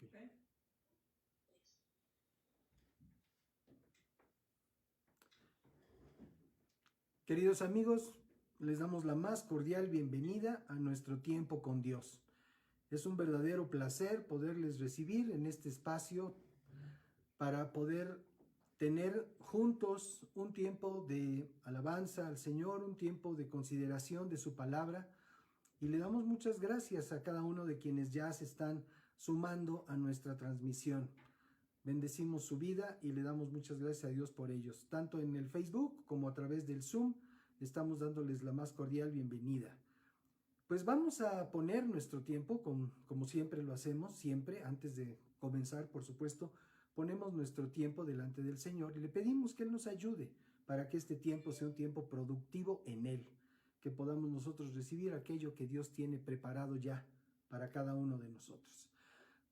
Okay. Queridos amigos, les damos la más cordial bienvenida a nuestro tiempo con Dios. Es un verdadero placer poderles recibir en este espacio para poder tener juntos un tiempo de alabanza al Señor, un tiempo de consideración de su palabra. Y le damos muchas gracias a cada uno de quienes ya se están sumando a nuestra transmisión. Bendecimos su vida y le damos muchas gracias a Dios por ellos. Tanto en el Facebook como a través del Zoom, estamos dándoles la más cordial bienvenida. Pues vamos a poner nuestro tiempo, como siempre lo hacemos, siempre, antes de comenzar, por supuesto, ponemos nuestro tiempo delante del Señor y le pedimos que Él nos ayude para que este tiempo sea un tiempo productivo en Él, que podamos nosotros recibir aquello que Dios tiene preparado ya para cada uno de nosotros.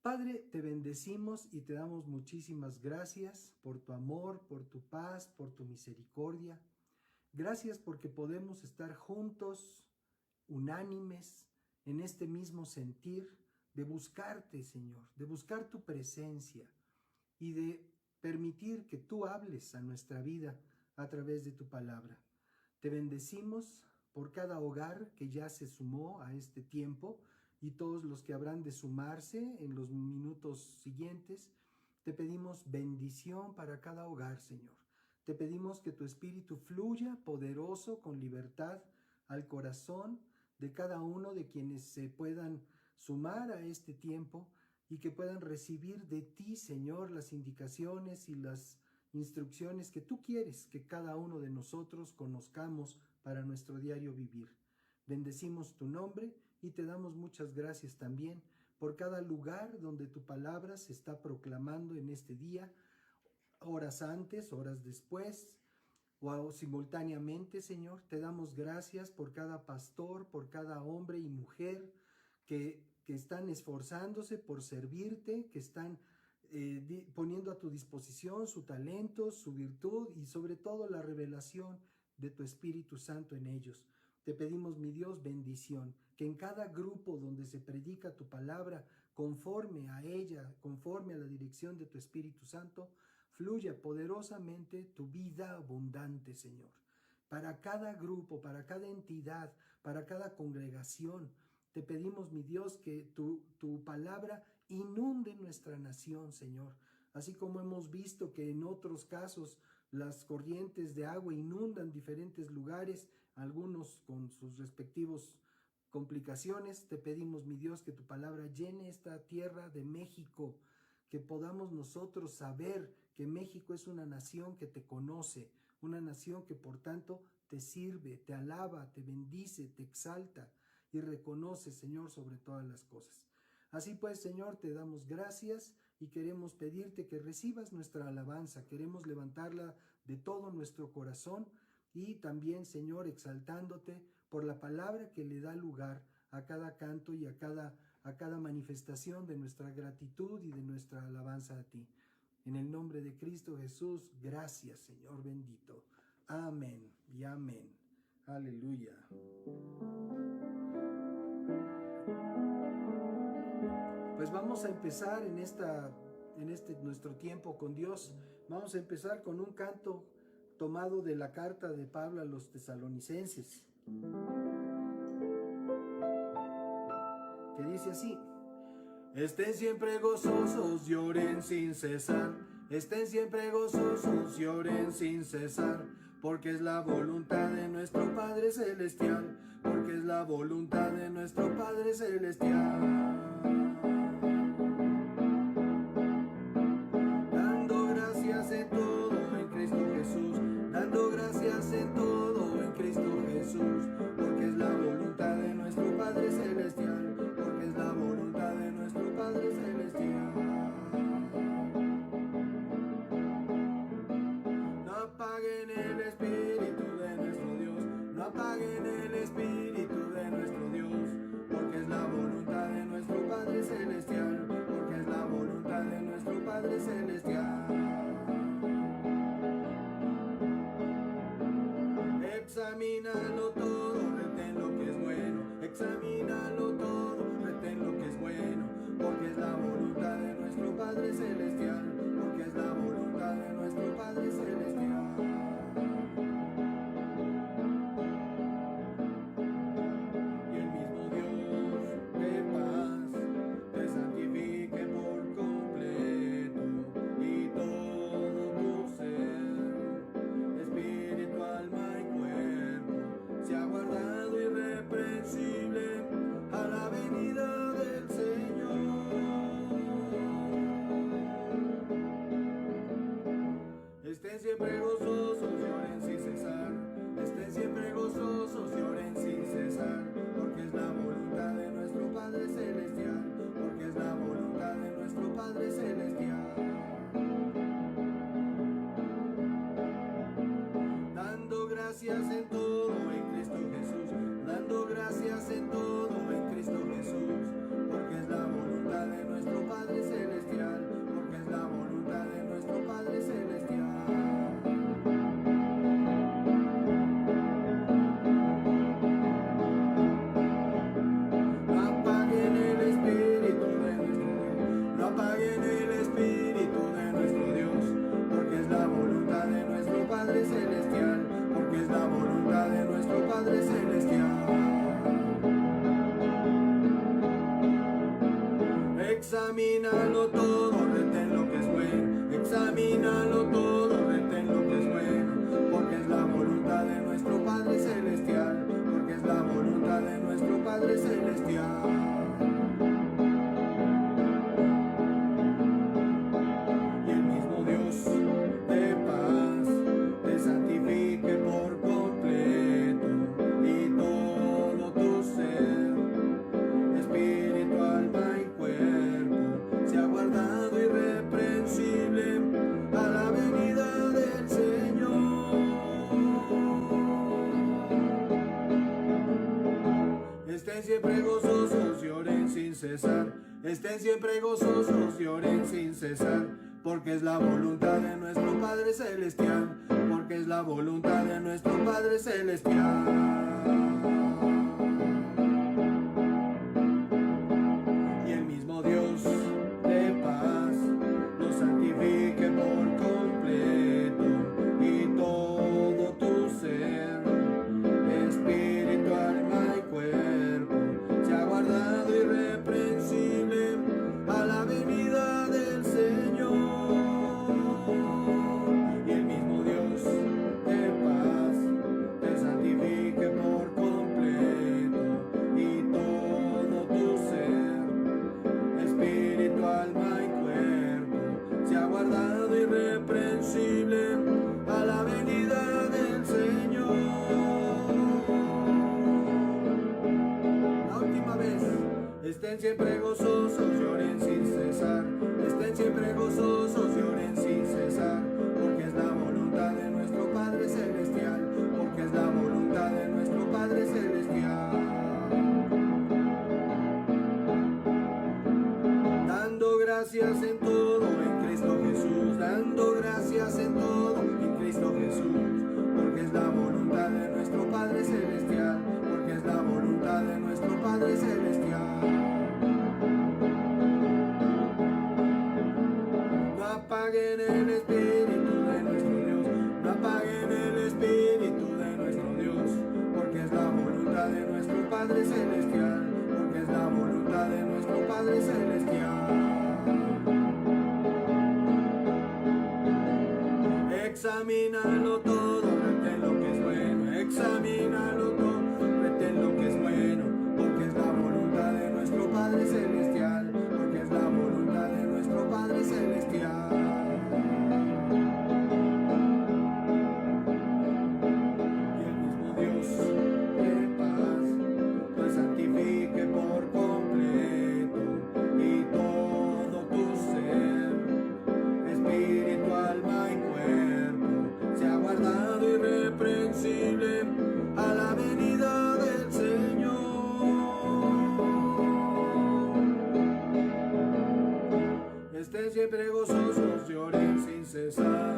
Padre, te bendecimos y te damos muchísimas gracias por tu amor, por tu paz, por tu misericordia. Gracias porque podemos estar juntos, unánimes, en este mismo sentir de buscarte, Señor, de buscar tu presencia y de permitir que tú hables a nuestra vida a través de tu palabra. Te bendecimos por cada hogar que ya se sumó a este tiempo y todos los que habrán de sumarse en los minutos siguientes. Te pedimos bendición para cada hogar, Señor. Te pedimos que tu Espíritu fluya poderoso con libertad al corazón de cada uno de quienes se puedan sumar a este tiempo y que puedan recibir de ti, Señor, las indicaciones y las instrucciones que tú quieres que cada uno de nosotros conozcamos para nuestro diario vivir. Bendecimos tu nombre y te damos muchas gracias también por cada lugar donde tu palabra se está proclamando en este día, horas antes, horas después, o simultáneamente, Señor. Te damos gracias por cada pastor, por cada hombre y mujer que están esforzándose por servirte, que están poniendo a tu disposición su talento, su virtud y sobre todo la revelación de tu Espíritu Santo en ellos. Te pedimos, mi Dios, bendición, que en cada grupo donde se predica tu palabra, conforme a ella, conforme a la dirección de tu Espíritu Santo, fluya poderosamente tu vida abundante, Señor. Para cada grupo, para cada entidad, para cada congregación, te pedimos, mi Dios, que tu palabra inunde nuestra nación, Señor. Así como hemos visto que en otros casos las corrientes de agua inundan diferentes lugares, algunos con sus respectivos complicaciones, te pedimos, mi Dios, que tu palabra llene esta tierra de México, que podamos nosotros saber que México es una nación que te conoce, una nación que por tanto te sirve, te alaba, te bendice, te exalta y reconoce, Señor, sobre todas las cosas. Así pues, Señor, te damos gracias y queremos pedirte que recibas nuestra alabanza, queremos levantarla de todo nuestro corazón y también, Señor, exaltándote por la palabra que le da lugar a cada canto y a cada manifestación de nuestra gratitud y de nuestra alabanza a ti. En el nombre de Cristo Jesús, gracias, Señor bendito. Amén y amén. Aleluya. Pues vamos a empezar en este nuestro tiempo con Dios. Vamos a empezar con un canto tomado de la carta de Pablo a los tesalonicenses, que dice así: estén siempre gozosos y oren sin cesar. Estén siempre gozosos y oren sin cesar, porque es la voluntad de nuestro Padre Celestial, porque es la voluntad de nuestro Padre Celestial. Dando gracias en todo en Cristo Jesús, dando gracias en todo en Cristo Jesús, porque es la voluntad de nuestro Padre Celestial, porque es la voluntad de nuestro Padre Celestial. No apaguen el Espíritu de nuestro Dios, no apaguen el Espíritu de nuestro Dios, porque es la voluntad de nuestro Padre Celestial, porque es la voluntad de nuestro Padre Celestial. Examínalo todo, retén lo que es bueno, examínalo todo. Examínalo todo, retén lo que es bueno. Examínalo todo, retén lo que es bueno. Porque es la voluntad de nuestro Padre Celestial. Porque es la voluntad de nuestro Padre Celestial. Y el mismo Dios de paz te santifique por completo y todo tu ser, espíritu, alma y cuerpo, sea guardado irreprensible a la venida del Señor. Estén siempre gozosos y oren sin cesar. Estén siempre gozosos y oren sin cesar. Porque es la voluntad de nuestro Padre Celestial. Porque es la voluntad de nuestro Padre Celestial. Y el mismo Dios de paz nos santifique por completo y todo tu ser, espíritu, alma y cuerpo, sea guardado irreprensible a la venida del Señor. Y el mismo Dios de paz te santifique por completo y todo tu ser, espíritu, alma y cuerpo, sea guardado irreprensible a la venida del Señor. La última vez. Estén siempre gozosos y oren sin cesar. Estén siempre gozosos y oren sin cesar. Porque es la voluntad de nuestro Padre Celestial. Porque es la voluntad de nuestro Padre Celestial. Dando gracias en todo en Cristo Jesús. Dando gracias en todo en Cristo Jesús. Porque es la voluntad de nuestro Padre Celestial. Porque es la voluntad de nuestro Padre Celestial. No apaguen el Espíritu de nuestro Dios. No apaguen el Espíritu de nuestro Dios. Porque es la voluntad de nuestro Padre Celestial. Porque es la voluntad de nuestro Padre Celestial. Examínalo todo, retén lo que es bueno. Examínalo todo, retén lo que es bueno. Porque es la voluntad de nuestro Padre Celestial. Porque es la voluntad de nuestro Padre Celestial. Y el mismo Dios de paz te santifique por completo y todo tu ser, espíritu, alma y cuerpo, sea guardado irreprensible a la venida del Señor. Estén siempre gozosos y oren sin cesar.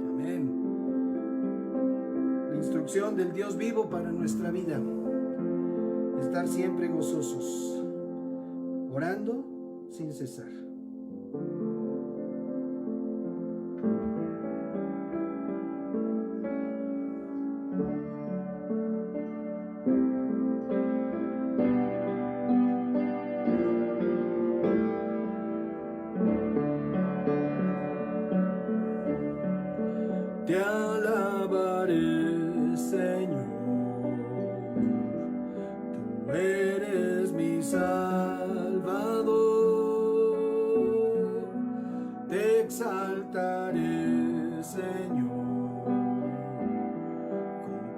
Amén. La instrucción del Dios vivo para nuestra vida: estar siempre gozosos, orando sin cesar. Te alabaré, Señor, tú eres mi Salvador. Te exaltaré, Señor,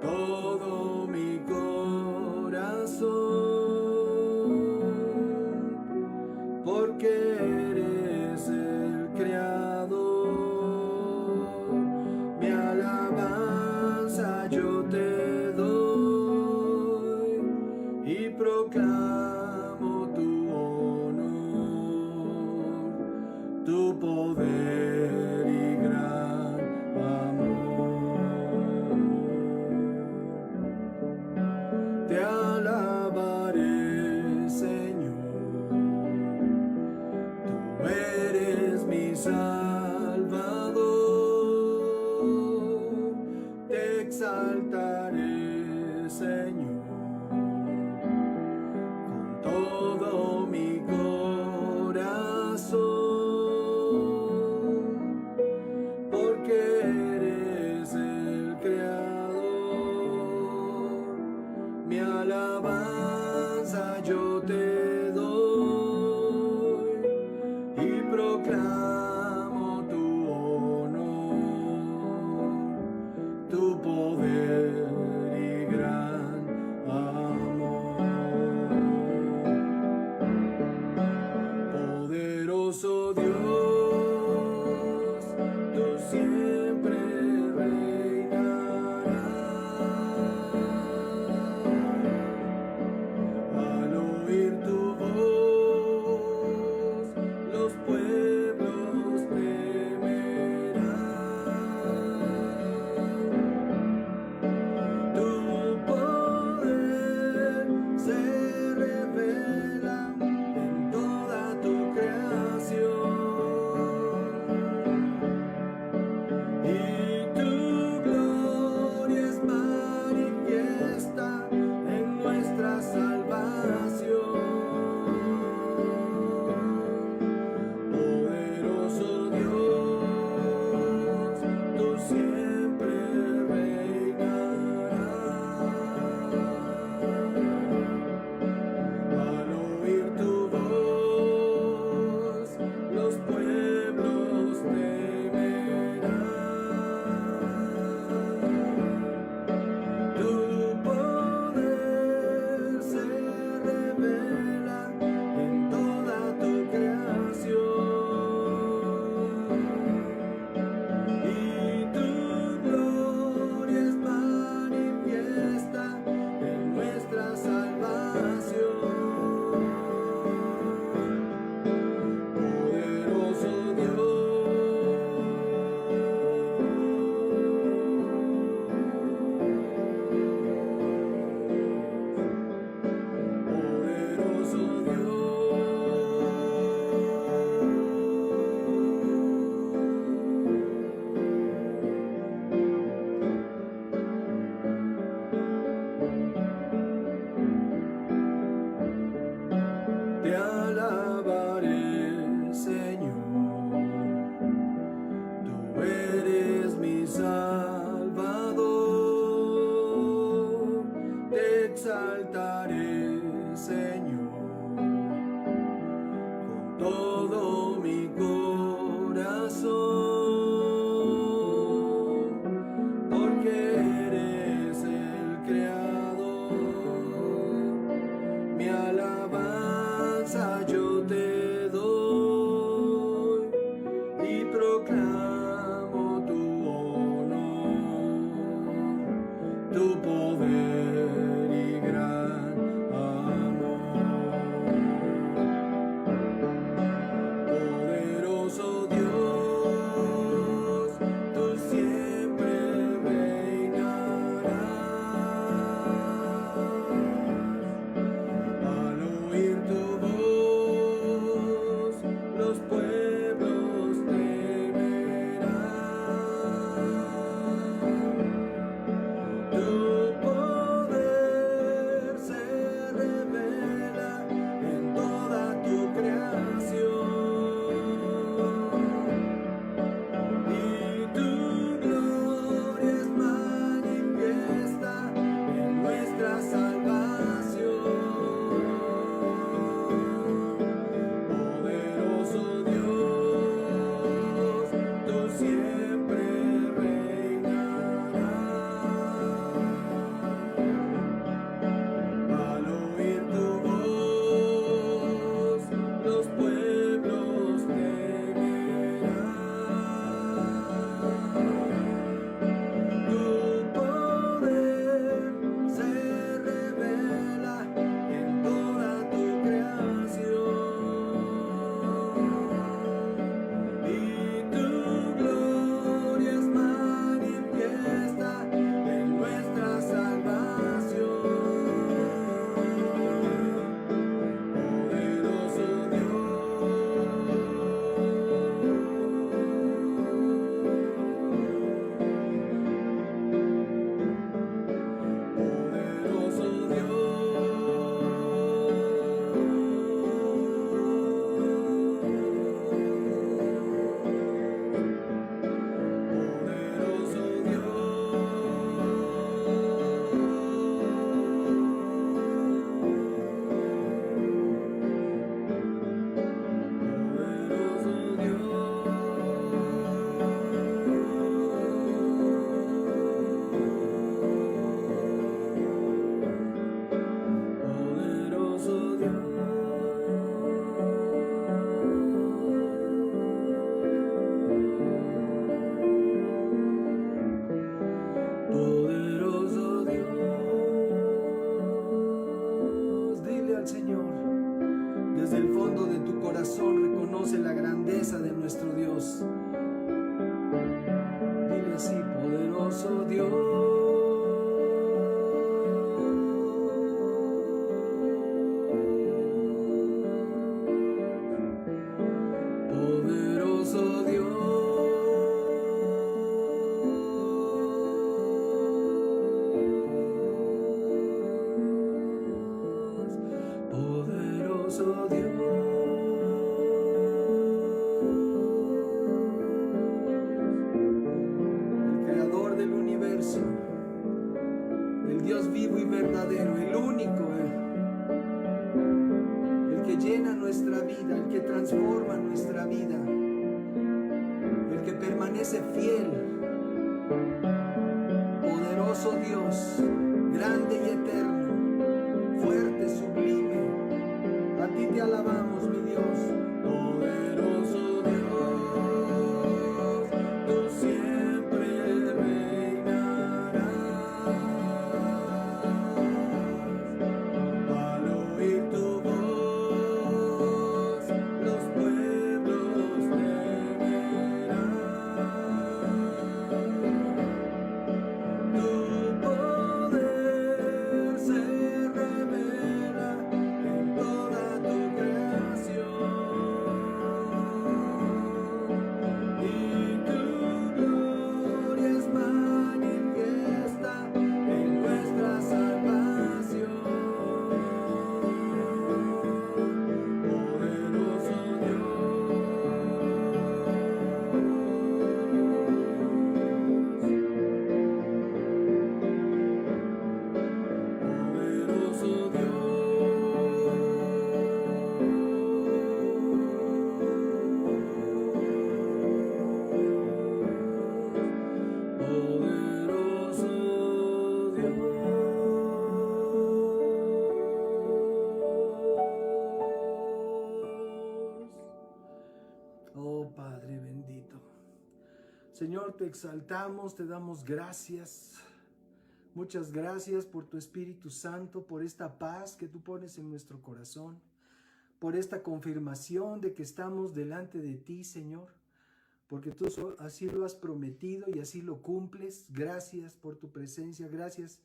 con todo mi corazón, porque eres el Creador. Mi alabanza yo te doy y proclamo tu honor, tu poder y gran amor. Te alabaré, Señor, tú eres mi Salvador. Te exaltaré, Señor, con todo alabanza yo te doy y proclamo tu honor, tu poder y gran amor. Poderoso Dios, tú siempre te alabaré, Señor, tú eres mi Salvador, te exaltaré, Señor, con todo mi corazón, porque eres el Creador, mi alabanza yo te doy y proclamo tu honor, tu poder y gran amor. al Señor. Desde el fondo de tu corazón reconoce la grandeza de nuestro Dios. Dile así: poderoso Dios, poderoso Dios, poderoso Dios. El Dios vivo y verdadero, el único, el que llena nuestra vida, el que transforma nuestra vida, el que permanece fiel, poderoso Dios, grande y eterno, fuerte, sublime. A ti te alabamos, mi Dios, poderoso Dios, tú siempre reinarás. Al oír tu voz, los pueblos temerán. Tu poder se revela en toda tu creación, y tu gloria es manifiesta en nuestra salvación. Poderoso Oh Padre bendito, Señor, te exaltamos, te damos gracias. Muchas gracias por tu Espíritu Santo, por esta paz que tú pones en nuestro corazón, por esta confirmación de que estamos delante de ti, Señor, porque tú así lo has prometido y así lo cumples. Gracias por tu presencia, gracias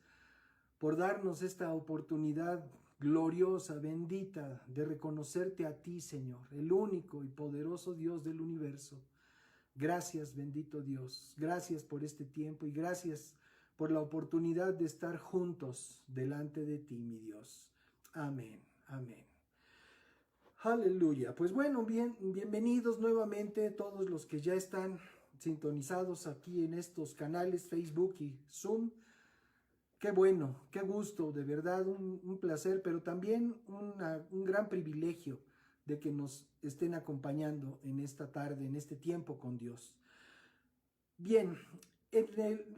por darnos esta oportunidad gloriosa, bendita, de reconocerte a ti, Señor, el único y poderoso Dios del universo. Gracias, bendito Dios, gracias por este tiempo y gracias por la oportunidad de estar juntos delante de ti, mi Dios. Amén, amén. Aleluya. Pues bueno, bienvenidos nuevamente todos los que ya están sintonizados aquí en estos canales Facebook y Zoom. Qué bueno, qué gusto, de verdad, un placer, pero también un gran privilegio de que nos estén acompañando en esta tarde, en este tiempo con Dios. Bien,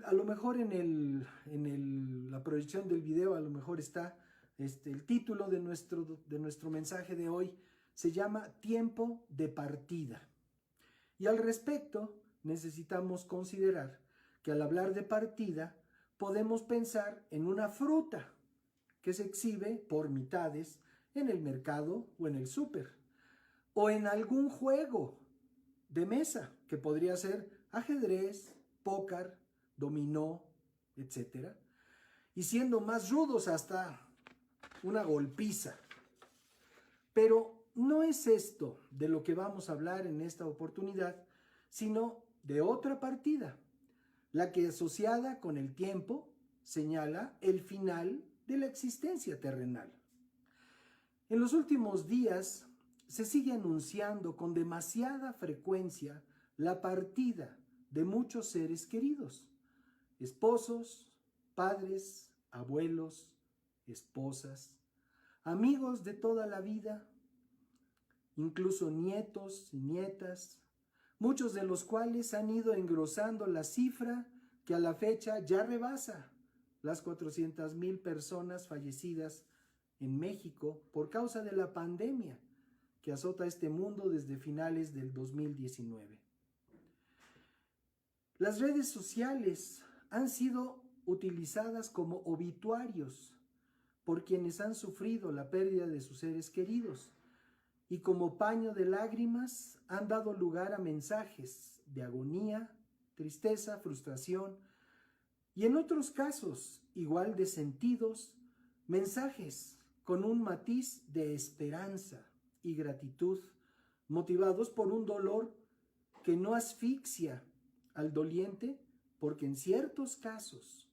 a lo mejor la proyección del video, a lo mejor está el título de nuestro mensaje de hoy, se llama Tiempo de partida. Y al respecto, necesitamos considerar que al hablar de partida, podemos pensar en una fruta que se exhibe por mitades en el mercado o en el súper, o en algún juego de mesa, que podría ser ajedrez, póker, dominó, etc. Y siendo más rudos, hasta una golpiza. Pero no es esto de lo que vamos a hablar en esta oportunidad, sino de otra partida, la que asociada con el tiempo señala el final de la existencia terrenal. En los últimos días se sigue anunciando con demasiada frecuencia la partida de muchos seres queridos, esposos, padres, abuelos, esposas, amigos de toda la vida, incluso nietos y nietas, muchos de los cuales han ido engrosando la cifra que a la fecha ya rebasa las 400,000 personas fallecidas en México por causa de la pandemia que azota este mundo desde finales del 2019. Las redes sociales han sido utilizadas como obituarios por quienes han sufrido la pérdida de sus seres queridos y como paño de lágrimas han dado lugar a mensajes de agonía, tristeza, frustración y en otros casos igual de sentidos, mensajes con un matiz de esperanza y gratitud, motivados por un dolor que no asfixia al doliente, porque en ciertos casos,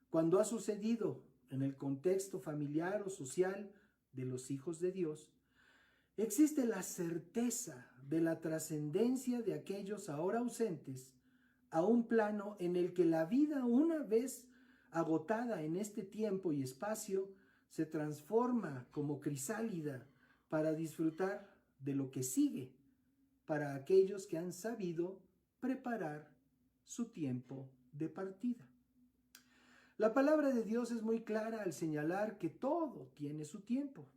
cuando ha sucedido en el contexto familiar o social de los hijos de Dios, existe la certeza de la trascendencia de aquellos ahora ausentes a un plano en el que la vida, una vez agotada en este tiempo y espacio, se transforma como crisálida para disfrutar de lo que sigue para aquellos que han sabido preparar su tiempo de partida. La palabra de Dios es muy clara al señalar que todo tiene su tiempo.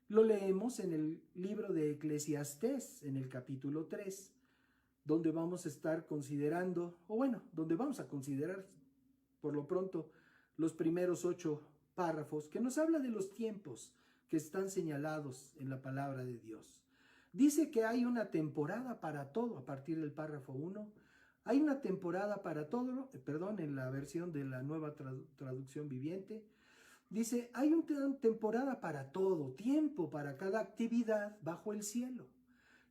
Lo leemos en el libro de Eclesiastés, en el capítulo 3, donde vamos a estar considerando, donde vamos a considerar por lo pronto los primeros 8 párrafos que nos habla de los tiempos que están señalados en la palabra de Dios. Dice que hay una temporada para todo a partir del párrafo 1. Hay una temporada para todo, en la versión de la Nueva Traducción Viviente. Dice, hay una temporada para todo, tiempo para cada actividad bajo el cielo.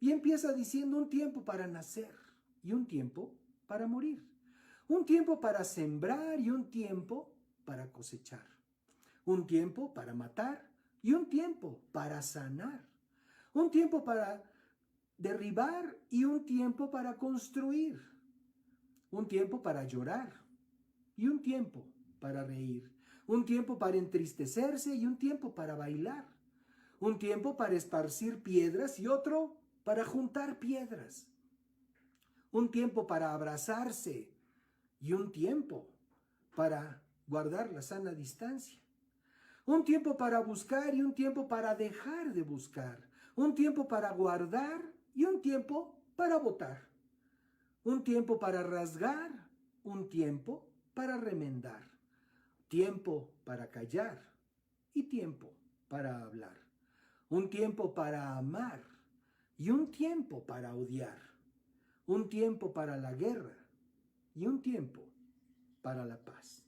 Y empieza diciendo un tiempo para nacer y un tiempo para morir. Un tiempo para sembrar y un tiempo para cosechar. Un tiempo para matar y un tiempo para sanar. Un tiempo para derribar y un tiempo para construir. Un tiempo para llorar y un tiempo para reír. Un tiempo para entristecerse y un tiempo para bailar. Un tiempo para esparcir piedras y otro para juntar piedras. Un tiempo para abrazarse y un tiempo para guardar la sana distancia. Un tiempo para buscar y un tiempo para dejar de buscar. Un tiempo para guardar y un tiempo para botar. Un tiempo para rasgar, un tiempo para remendar. Tiempo para callar y tiempo para hablar. Un tiempo para amar y un tiempo para odiar. Un tiempo para la guerra y un tiempo para la paz.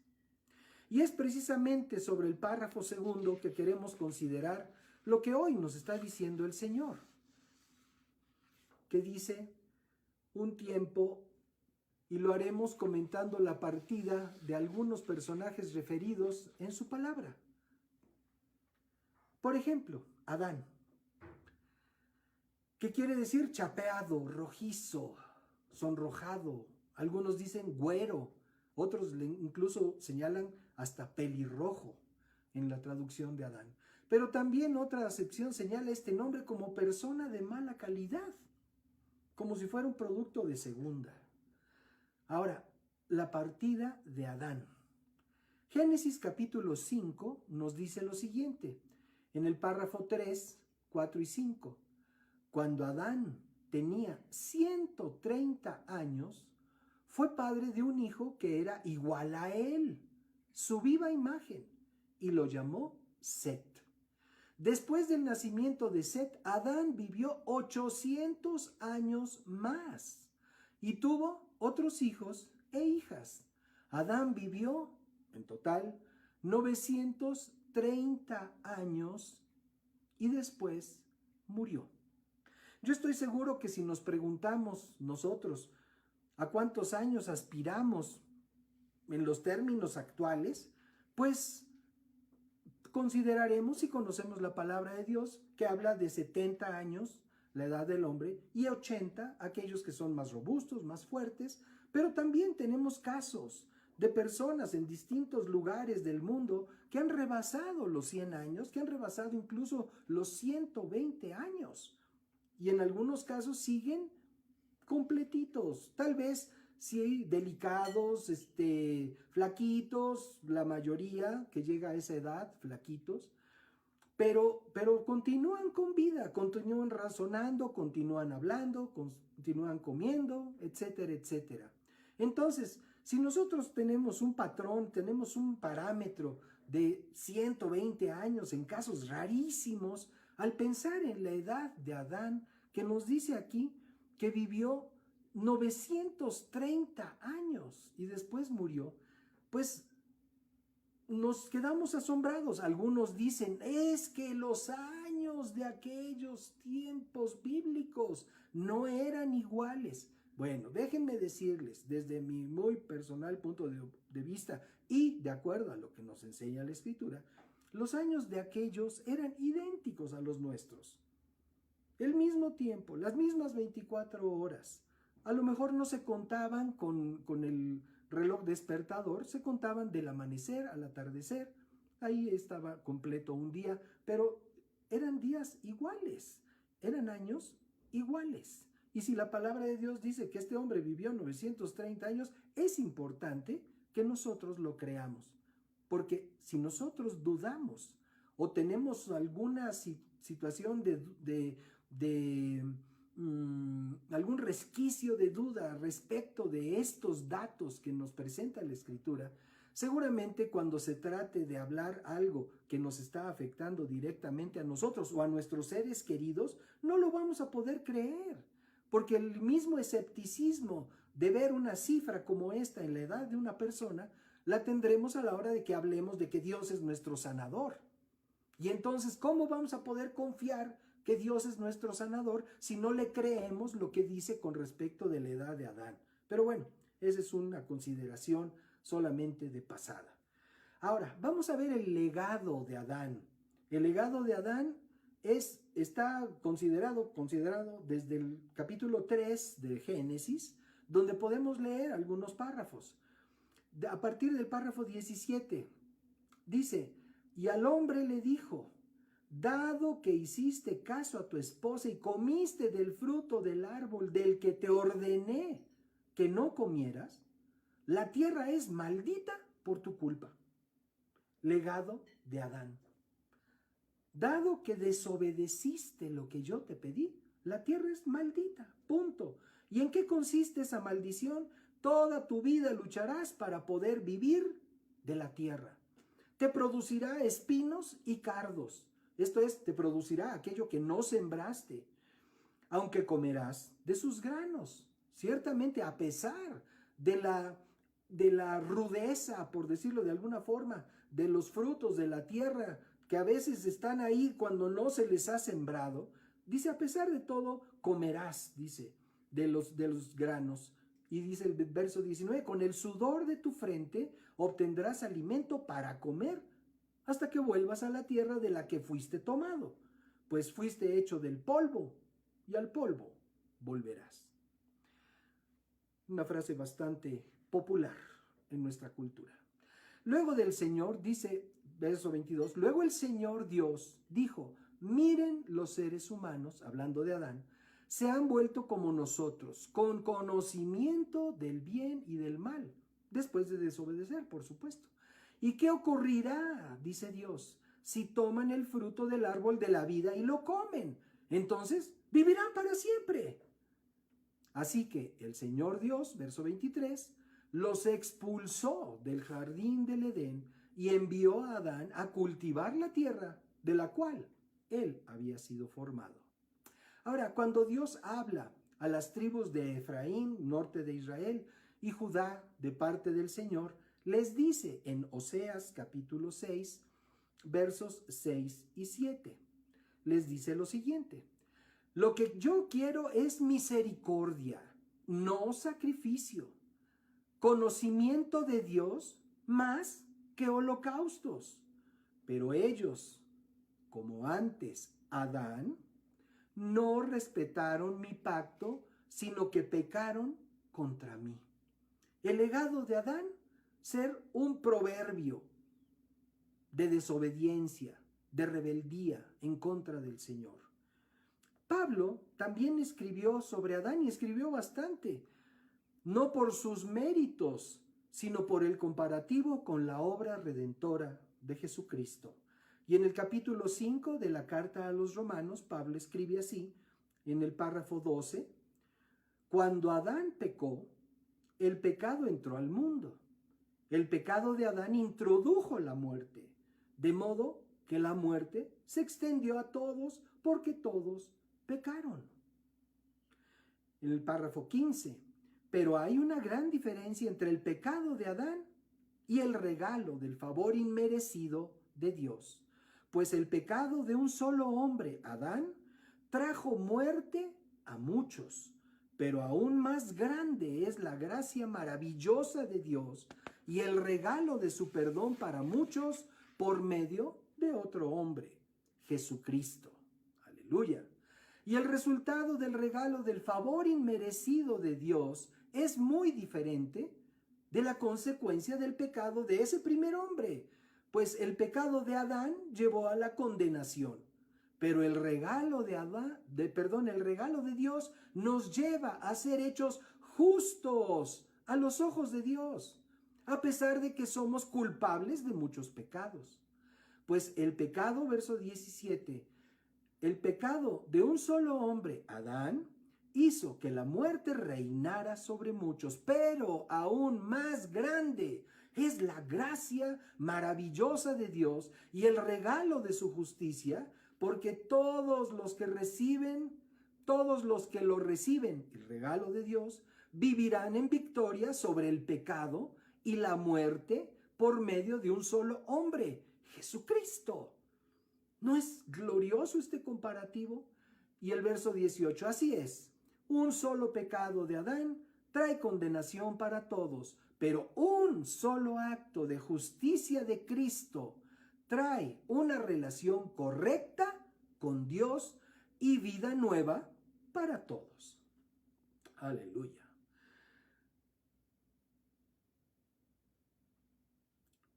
Y es precisamente sobre el párrafo segundo que queremos considerar lo que hoy nos está diciendo el Señor, que dice un tiempo, y lo haremos comentando la partida de algunos personajes referidos en su palabra. Por ejemplo, Adán, que quiere decir chapeado, rojizo, sonrojado. Algunos dicen güero, otros incluso señalan hasta pelirrojo en la traducción de Adán. Pero también otra acepción señala este nombre como persona de mala calidad, como si fuera un producto de segunda. Ahora, la partida de Adán. Génesis capítulo 5 nos dice lo siguiente, en el párrafo 3, 4 y 5. Cuando Adán tenía 130 años, fue padre de un hijo que era igual a él, su viva imagen, y lo llamó Set. Después del nacimiento de Set, Adán vivió 800 años más y tuvo otros hijos e hijas. Adán vivió, en total, 930 años y después murió. Yo estoy seguro que si nos preguntamos nosotros a cuántos años aspiramos en los términos actuales, pues consideraremos, si conocemos la palabra de Dios, que habla de 70 años, la edad del hombre, y 80, aquellos que son más robustos, más fuertes, pero también tenemos casos de personas en distintos lugares del mundo que han rebasado los 100 años, que han rebasado incluso los 120 años, y en algunos casos siguen completitos, tal vez sí delicados, flaquitos, la mayoría que llega a esa edad, flaquitos, pero continúan con vida, continúan razonando, continúan hablando, continúan comiendo, etcétera, etcétera. Entonces, si nosotros tenemos un patrón, tenemos un parámetro de 120 años en casos rarísimos, al pensar en la edad de Adán, que nos dice aquí que vivió 930 años y después murió, pues nos quedamos asombrados. Algunos dicen, es que los años de aquellos tiempos bíblicos no eran iguales. Bueno, déjenme decirles, desde mi muy personal punto de vista y de acuerdo a lo que nos enseña la Escritura, los años de aquellos eran idénticos a los nuestros. El mismo tiempo, las mismas 24 horas. A lo mejor no se contaban con el reloj despertador, se contaban del amanecer al atardecer. Ahí estaba completo un día, pero eran días iguales, eran años iguales. Y si la palabra de Dios dice que este hombre vivió 930 años, es importante que nosotros lo creamos. Porque si nosotros dudamos o tenemos alguna situación algún resquicio de duda respecto de estos datos que nos presenta la Escritura, seguramente cuando se trate de hablar algo que nos está afectando directamente a nosotros o a nuestros seres queridos, no lo vamos a poder creer, porque el mismo escepticismo de ver una cifra como esta en la edad de una persona, la tendremos a la hora de que hablemos de que Dios es nuestro sanador. Y entonces, ¿cómo vamos a poder confiar que Dios es nuestro sanador si no le creemos lo que dice con respecto de la edad de Adán? Pero bueno, esa es una consideración solamente de pasada. Ahora, vamos a ver el legado de Adán. El legado de Adán está considerado desde el capítulo 3 de Génesis, donde podemos leer algunos párrafos. A partir del párrafo 17, dice, y al hombre le dijo, dado que hiciste caso a tu esposa y comiste del fruto del árbol del que te ordené que no comieras, la tierra es maldita por tu culpa. Legado de Adán. Dado que desobedeciste lo que yo te pedí, la tierra es maldita, punto. ¿Y en qué consiste esa maldición? Toda tu vida lucharás para poder vivir de la tierra. Te producirá espinos y cardos. Esto es, te producirá aquello que no sembraste, aunque comerás de sus granos. Ciertamente, a pesar de la rudeza, por decirlo de alguna forma, de los frutos de la tierra, que a veces están ahí cuando no se les ha sembrado, dice, a pesar de todo, comerás, dice, de los granos. Y dice el verso 19, con el sudor de tu frente obtendrás alimento para comer, hasta que vuelvas a la tierra de la que fuiste tomado, pues fuiste hecho del polvo, y al polvo volverás. Una frase bastante popular en nuestra cultura. Luego del Señor, dice, verso 22, luego el Señor Dios dijo, miren los seres humanos, hablando de Adán, se han vuelto como nosotros, con conocimiento del bien y del mal, después de desobedecer, por supuesto. ¿Y qué ocurrirá, dice Dios, si toman el fruto del árbol de la vida y lo comen? Entonces, vivirán para siempre. Así que el Señor Dios, verso 23, los expulsó del jardín del Edén y envió a Adán a cultivar la tierra de la cual él había sido formado. Ahora, cuando Dios habla a las tribus de Efraín, norte de Israel, y Judá, de parte del Señor, les dice en Oseas capítulo 6, versos 6 y 7, les dice lo siguiente, lo que yo quiero es misericordia, no sacrificio, conocimiento de Dios más que holocaustos. Pero ellos, como antes Adán, no respetaron mi pacto, sino que pecaron contra mí. El legado de Adán, ser un proverbio de desobediencia, de rebeldía en contra del Señor. Pablo también escribió sobre Adán y escribió bastante, no por sus méritos, sino por el comparativo con la obra redentora de Jesucristo. Y en el capítulo 5 de la carta a los Romanos, Pablo escribe así, en el párrafo 12, cuando Adán pecó, el pecado entró al mundo. El pecado de Adán introdujo la muerte, de modo que la muerte se extendió a todos porque todos pecaron. En el párrafo 15, pero hay una gran diferencia entre el pecado de Adán y el regalo del favor inmerecido de Dios. Pues el pecado de un solo hombre, Adán, trajo muerte a muchos, pero aún más grande es la gracia maravillosa de Dios y el regalo de su perdón para muchos por medio de otro hombre, Jesucristo. Aleluya. Y el resultado del regalo del favor inmerecido de Dios es muy diferente de la consecuencia del pecado de ese primer hombre, pues el pecado de Adán llevó a la condenación, pero el regalo el regalo de Dios nos lleva a ser hechos justos a los ojos de Dios, a pesar de que somos culpables de muchos pecados. Pues el pecado, verso 17, el pecado de un solo hombre, Adán, hizo que la muerte reinara sobre muchos, pero aún más grande es la gracia maravillosa de Dios y el regalo de su justicia, porque todos los que lo reciben, el regalo de Dios, vivirán en victoria sobre el pecado y la muerte por medio de un solo hombre, Jesucristo. ¿No es glorioso este comparativo? Y el verso 18, así es, un solo pecado de Adán trae condenación para todos, pero un solo acto de justicia de Cristo trae una relación correcta con Dios y vida nueva para todos. Aleluya.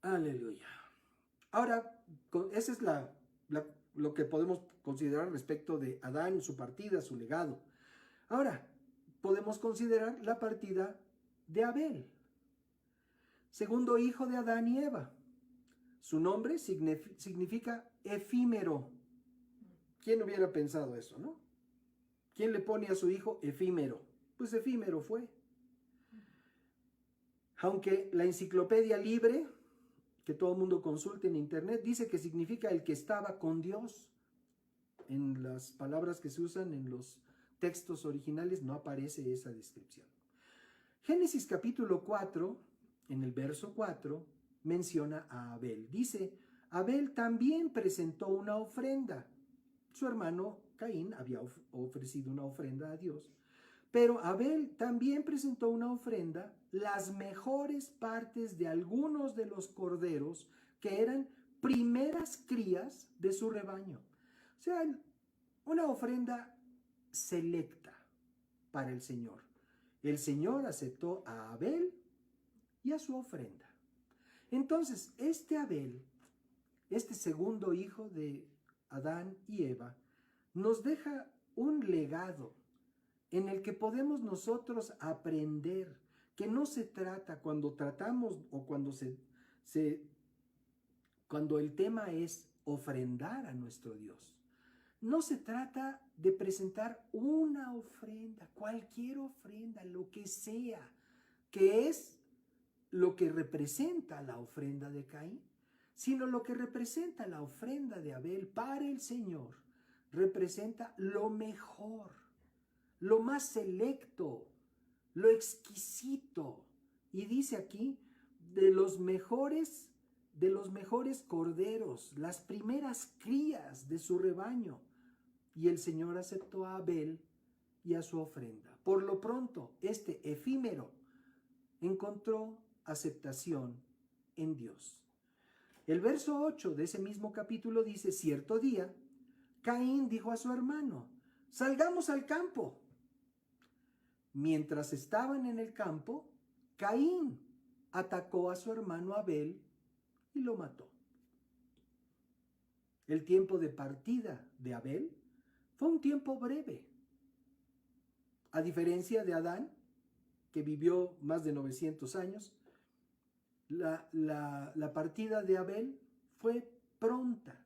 Aleluya. Ahora, esa es lo que podemos considerar respecto de Adán, su partida, su legado. Ahora, podemos considerar la partida de Abel, segundo hijo de Adán y Eva. Su nombre significa efímero. ¿Quién hubiera pensado eso, no? ¿Quién le pone a su hijo efímero? Pues efímero fue. Aunque la enciclopedia libre, que todo el mundo consulte en internet, dice que significa el que estaba con Dios. En las palabras que se usan en los textos originales no aparece esa descripción. Génesis capítulo 4, en el verso 4, menciona a Abel. Dice, Abel también presentó una ofrenda. Su hermano Caín había ofrecido una ofrenda a Dios, pero Abel también presentó una ofrenda, las mejores partes de algunos de los corderos que eran primeras crías de su rebaño. O sea, una ofrenda selecta para el Señor. El Señor aceptó a Abel y a su ofrenda. Entonces, este Abel, este segundo hijo de Adán y Eva, nos deja un legado en el que podemos nosotros aprender que no se trata cuando tratamos o cuando el tema es ofrendar a nuestro Dios. No se trata de presentar una ofrenda, cualquier ofrenda, lo que sea, que es lo que representa la ofrenda de Caín, sino lo que representa la ofrenda de Abel para el Señor, representa lo mejor, lo más selecto, lo exquisito. Y dice aquí, de los mejores corderos, las primeras crías de su rebaño. Y el Señor aceptó a Abel y a su ofrenda. Por lo pronto, este efímero encontró aceptación en Dios. El verso 8 de ese mismo capítulo dice, cierto día, Caín dijo a su hermano, salgamos al campo. Mientras estaban en el campo, Caín atacó a su hermano Abel y lo mató. El tiempo de partida de Abel fue un tiempo breve. A diferencia de Adán, que vivió más de 900 años, la partida de Abel fue pronta.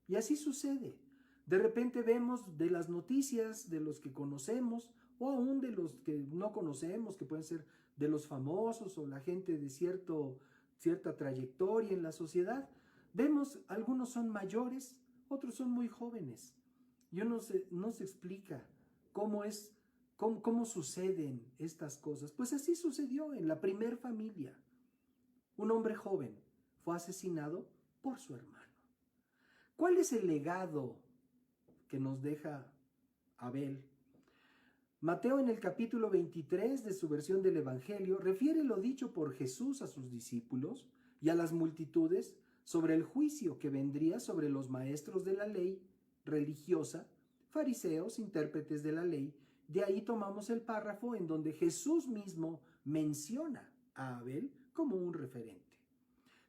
Y así sucede. De repente vemos de las noticias de los que conocemos o aún de los que no conocemos, que pueden ser de los famosos o la gente de cierta trayectoria en la sociedad, Vemos, algunos son mayores, otros son muy jóvenes. Yo no se explica cómo suceden estas cosas. Pues así sucedió en la primer familia. Un hombre joven fue asesinado por su hermano. ¿Cuál es el legado que nos deja Abel? Mateo, en el capítulo 23 de su versión del Evangelio, refiere lo dicho por Jesús a sus discípulos y a las multitudes sobre el juicio que vendría sobre los maestros de la ley religiosa, fariseos, intérpretes de la ley. De ahí tomamos el párrafo en donde Jesús mismo menciona a Abel como un referente.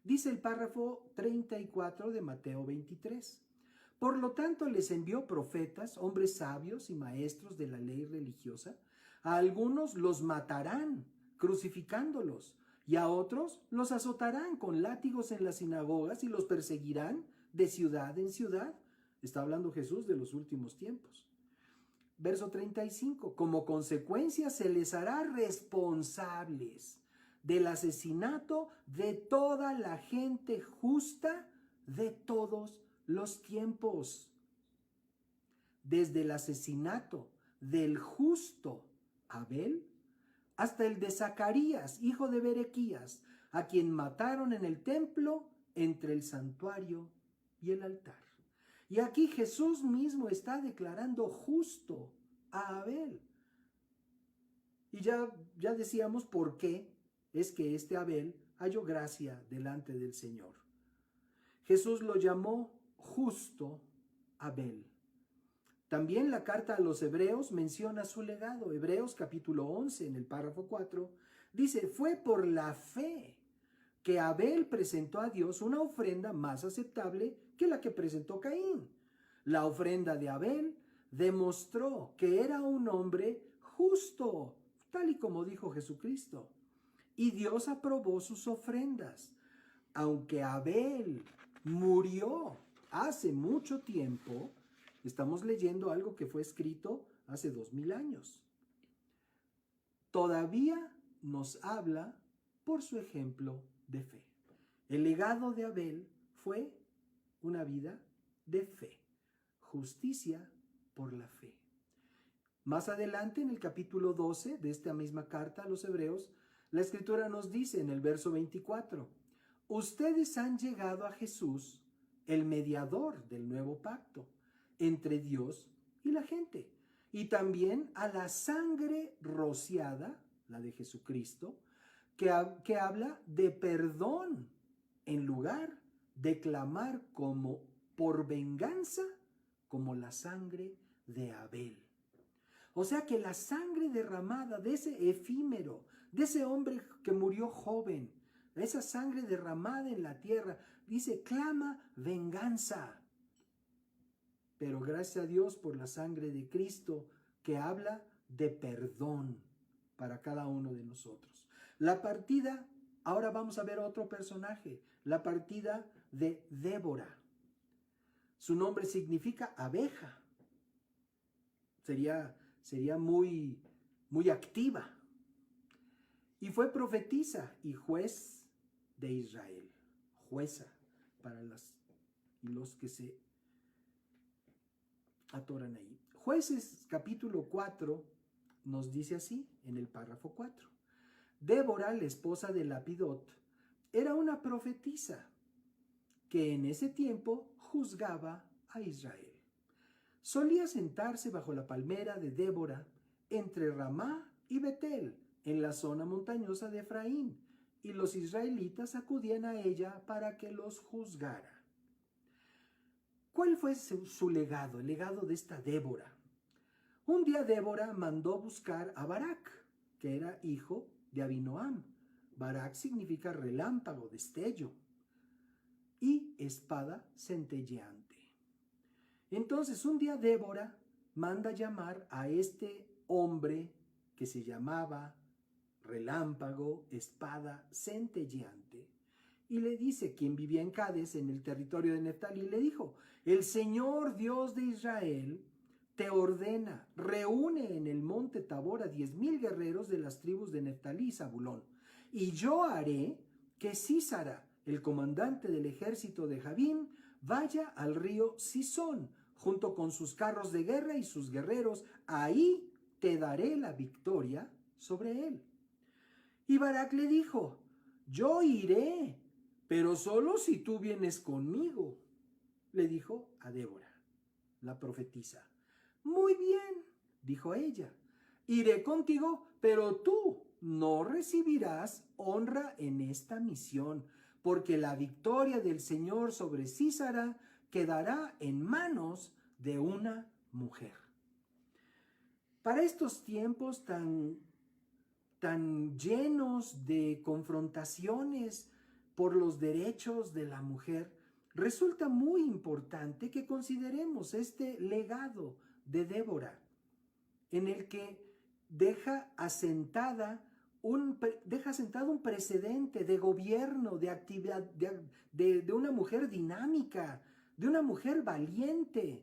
Dice el párrafo 34 de Mateo 23. Por lo tanto, les envió profetas, hombres sabios y maestros de la ley religiosa. A algunos los matarán, crucificándolos, y a otros los azotarán con látigos en las sinagogas y los perseguirán de ciudad en ciudad. Está hablando Jesús de los últimos tiempos. Verso 35. Como consecuencia se les hará responsables del asesinato de toda la gente justa de todos los tiempos. Desde el asesinato del justo Abel hasta el de Zacarías, hijo de Berequías, a quien mataron en el templo entre el santuario y el altar. Y aquí Jesús mismo está declarando justo a Abel. Y ya decíamos por qué es que este Abel halló gracia delante del Señor. Jesús lo llamó justo Abel. También la carta a los Hebreos menciona su legado. Hebreos capítulo 11, en el párrafo 4, dice: fue por la fe que Abel presentó a Dios una ofrenda más aceptable que la que presentó Caín. La ofrenda de Abel demostró que era un hombre justo, tal y como dijo Jesucristo. Y Dios aprobó sus ofrendas. Aunque Abel murió hace mucho tiempo, estamos leyendo algo que fue escrito hace 2000 años. Todavía nos habla por su ejemplo de fe. El legado de Abel fue una vida de fe, justicia por la fe. Más adelante, en el capítulo 12 de esta misma carta a los Hebreos, la Escritura nos dice en el verso 24: ustedes han llegado a Jesús, el mediador del nuevo pacto entre Dios y la gente, y también a la sangre rociada, la de Jesucristo, que habla de perdón en lugar de clamar como por venganza, como la sangre de Abel. O sea que la sangre derramada de ese efímero, de ese hombre que murió joven, esa sangre derramada en la tierra, dice, clama venganza. Pero gracias a Dios por la sangre de Cristo que habla de perdón para cada uno de nosotros. La partida, ahora vamos a ver otro personaje, la partida de Débora. Su nombre significa abeja. Sería muy activa. Y fue profetisa y juez de Israel. Jueza para los que se atoran ahí. Jueces capítulo 4 nos dice así en el párrafo 4. Débora, la esposa de Lapidot, era una profetisa que en ese tiempo juzgaba a Israel. Solía sentarse bajo la palmera de Débora entre Ramá y Betel, en la zona montañosa de Efraín, y los israelitas acudían a ella para que los juzgara. ¿Cuál fue su legado, el legado de esta Débora? Un día Débora mandó buscar a Barak, que era hijo de Abinoam. Barak significa relámpago, destello, y espada centelleante. Entonces un día Débora manda llamar a este hombre que se llamaba relámpago, espada centelleante, y le dice, quien vivía en Cades, en el territorio de Neftalí, le dijo: el Señor Dios de Israel te ordena, reúne en el monte Tabor a 10,000 guerreros de las tribus de Neftalí y Zabulón, y yo haré que Sísara, el comandante del ejército de Jabín, vaya al río Cisón, junto con sus carros de guerra y sus guerreros. Ahí te daré la victoria sobre él. Y Barak le dijo: yo iré, pero solo si tú vienes conmigo. Le dijo a Débora, la profetisa. Muy bien, dijo ella, iré contigo, pero tú no recibirás honra en esta misión, porque la victoria del Señor sobre Sísara quedará en manos de una mujer. Para estos tiempos tan llenos de confrontaciones por los derechos de la mujer, resulta muy importante que consideremos este legado de Débora, en el que deja asentado un precedente de gobierno, de actividad, de una mujer dinámica, de una mujer valiente,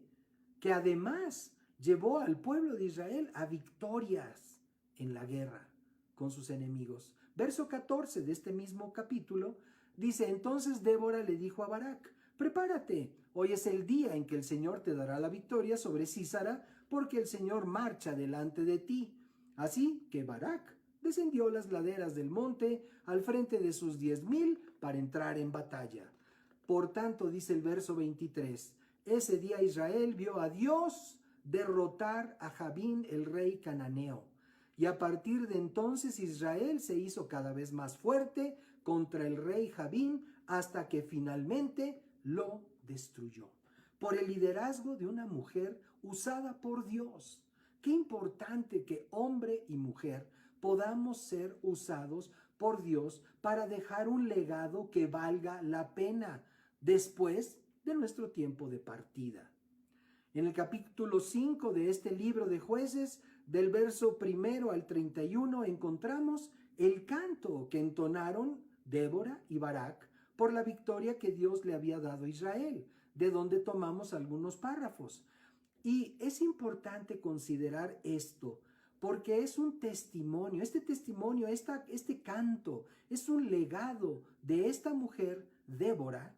que además llevó al pueblo de Israel a victorias en la guerra con sus enemigos. Verso 14 de este mismo capítulo dice: entonces Débora le dijo a Barak: prepárate, hoy es el día en que el Señor te dará la victoria sobre Sísara, porque el Señor marcha delante de ti. Así que Barak descendió las laderas del monte al frente de sus 10,000 para entrar en batalla. Por tanto, dice el verso 23, ese día Israel vio a Dios derrotar a Jabín, el rey cananeo. Y a partir de entonces Israel se hizo cada vez más fuerte contra el rey Jabín hasta que finalmente lo destruyó. Por el liderazgo de una mujer usada por Dios. Qué importante que hombre y mujer podamos ser usados por Dios para dejar un legado que valga la pena después de nuestro tiempo de partida. En el capítulo 5 de este libro de Jueces, del verso 1 al 31, encontramos el canto que entonaron Débora y Barak por la victoria que Dios le había dado a Israel, de donde tomamos algunos párrafos. Y es importante considerar esto, porque es un testimonio, este canto, es un legado de esta mujer, Débora,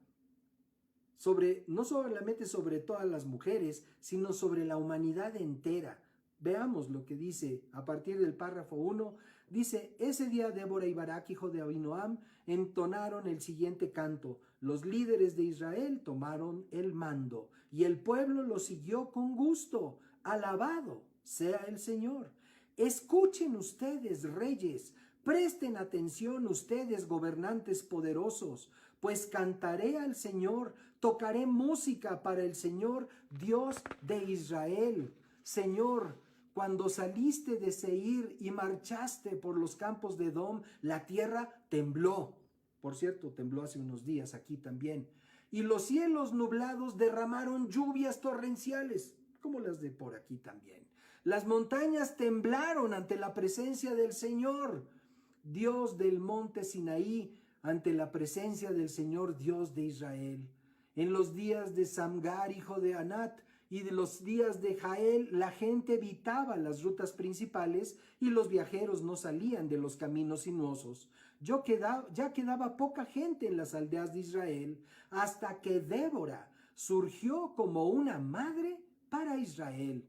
no solamente sobre todas las mujeres, sino sobre la humanidad entera. Veamos lo que dice a partir del párrafo 1. Dice: ese día Débora y Barak, hijo de Abinoam, entonaron el siguiente canto. Los líderes de Israel tomaron el mando y el pueblo lo siguió con gusto. Alabado sea el Señor. Escuchen ustedes, reyes, presten atención ustedes, gobernantes poderosos, pues cantaré al Señor, tocaré música para el Señor, Dios de Israel. Señor, cuando saliste de Seir y marchaste por los campos de Edom, la tierra tembló. Por cierto, tembló hace unos días aquí también. Y los cielos nublados derramaron lluvias torrenciales, como las de por aquí también. Las montañas temblaron ante la presencia del Señor, Dios del monte Sinaí, ante la presencia del Señor Dios de Israel. En los días de Samgar, hijo de Anat, y de los días de Jael, la gente evitaba las rutas principales y los viajeros no salían de los caminos sinuosos. Ya quedaba poca gente en las aldeas de Israel, hasta que Débora surgió como una madre para Israel.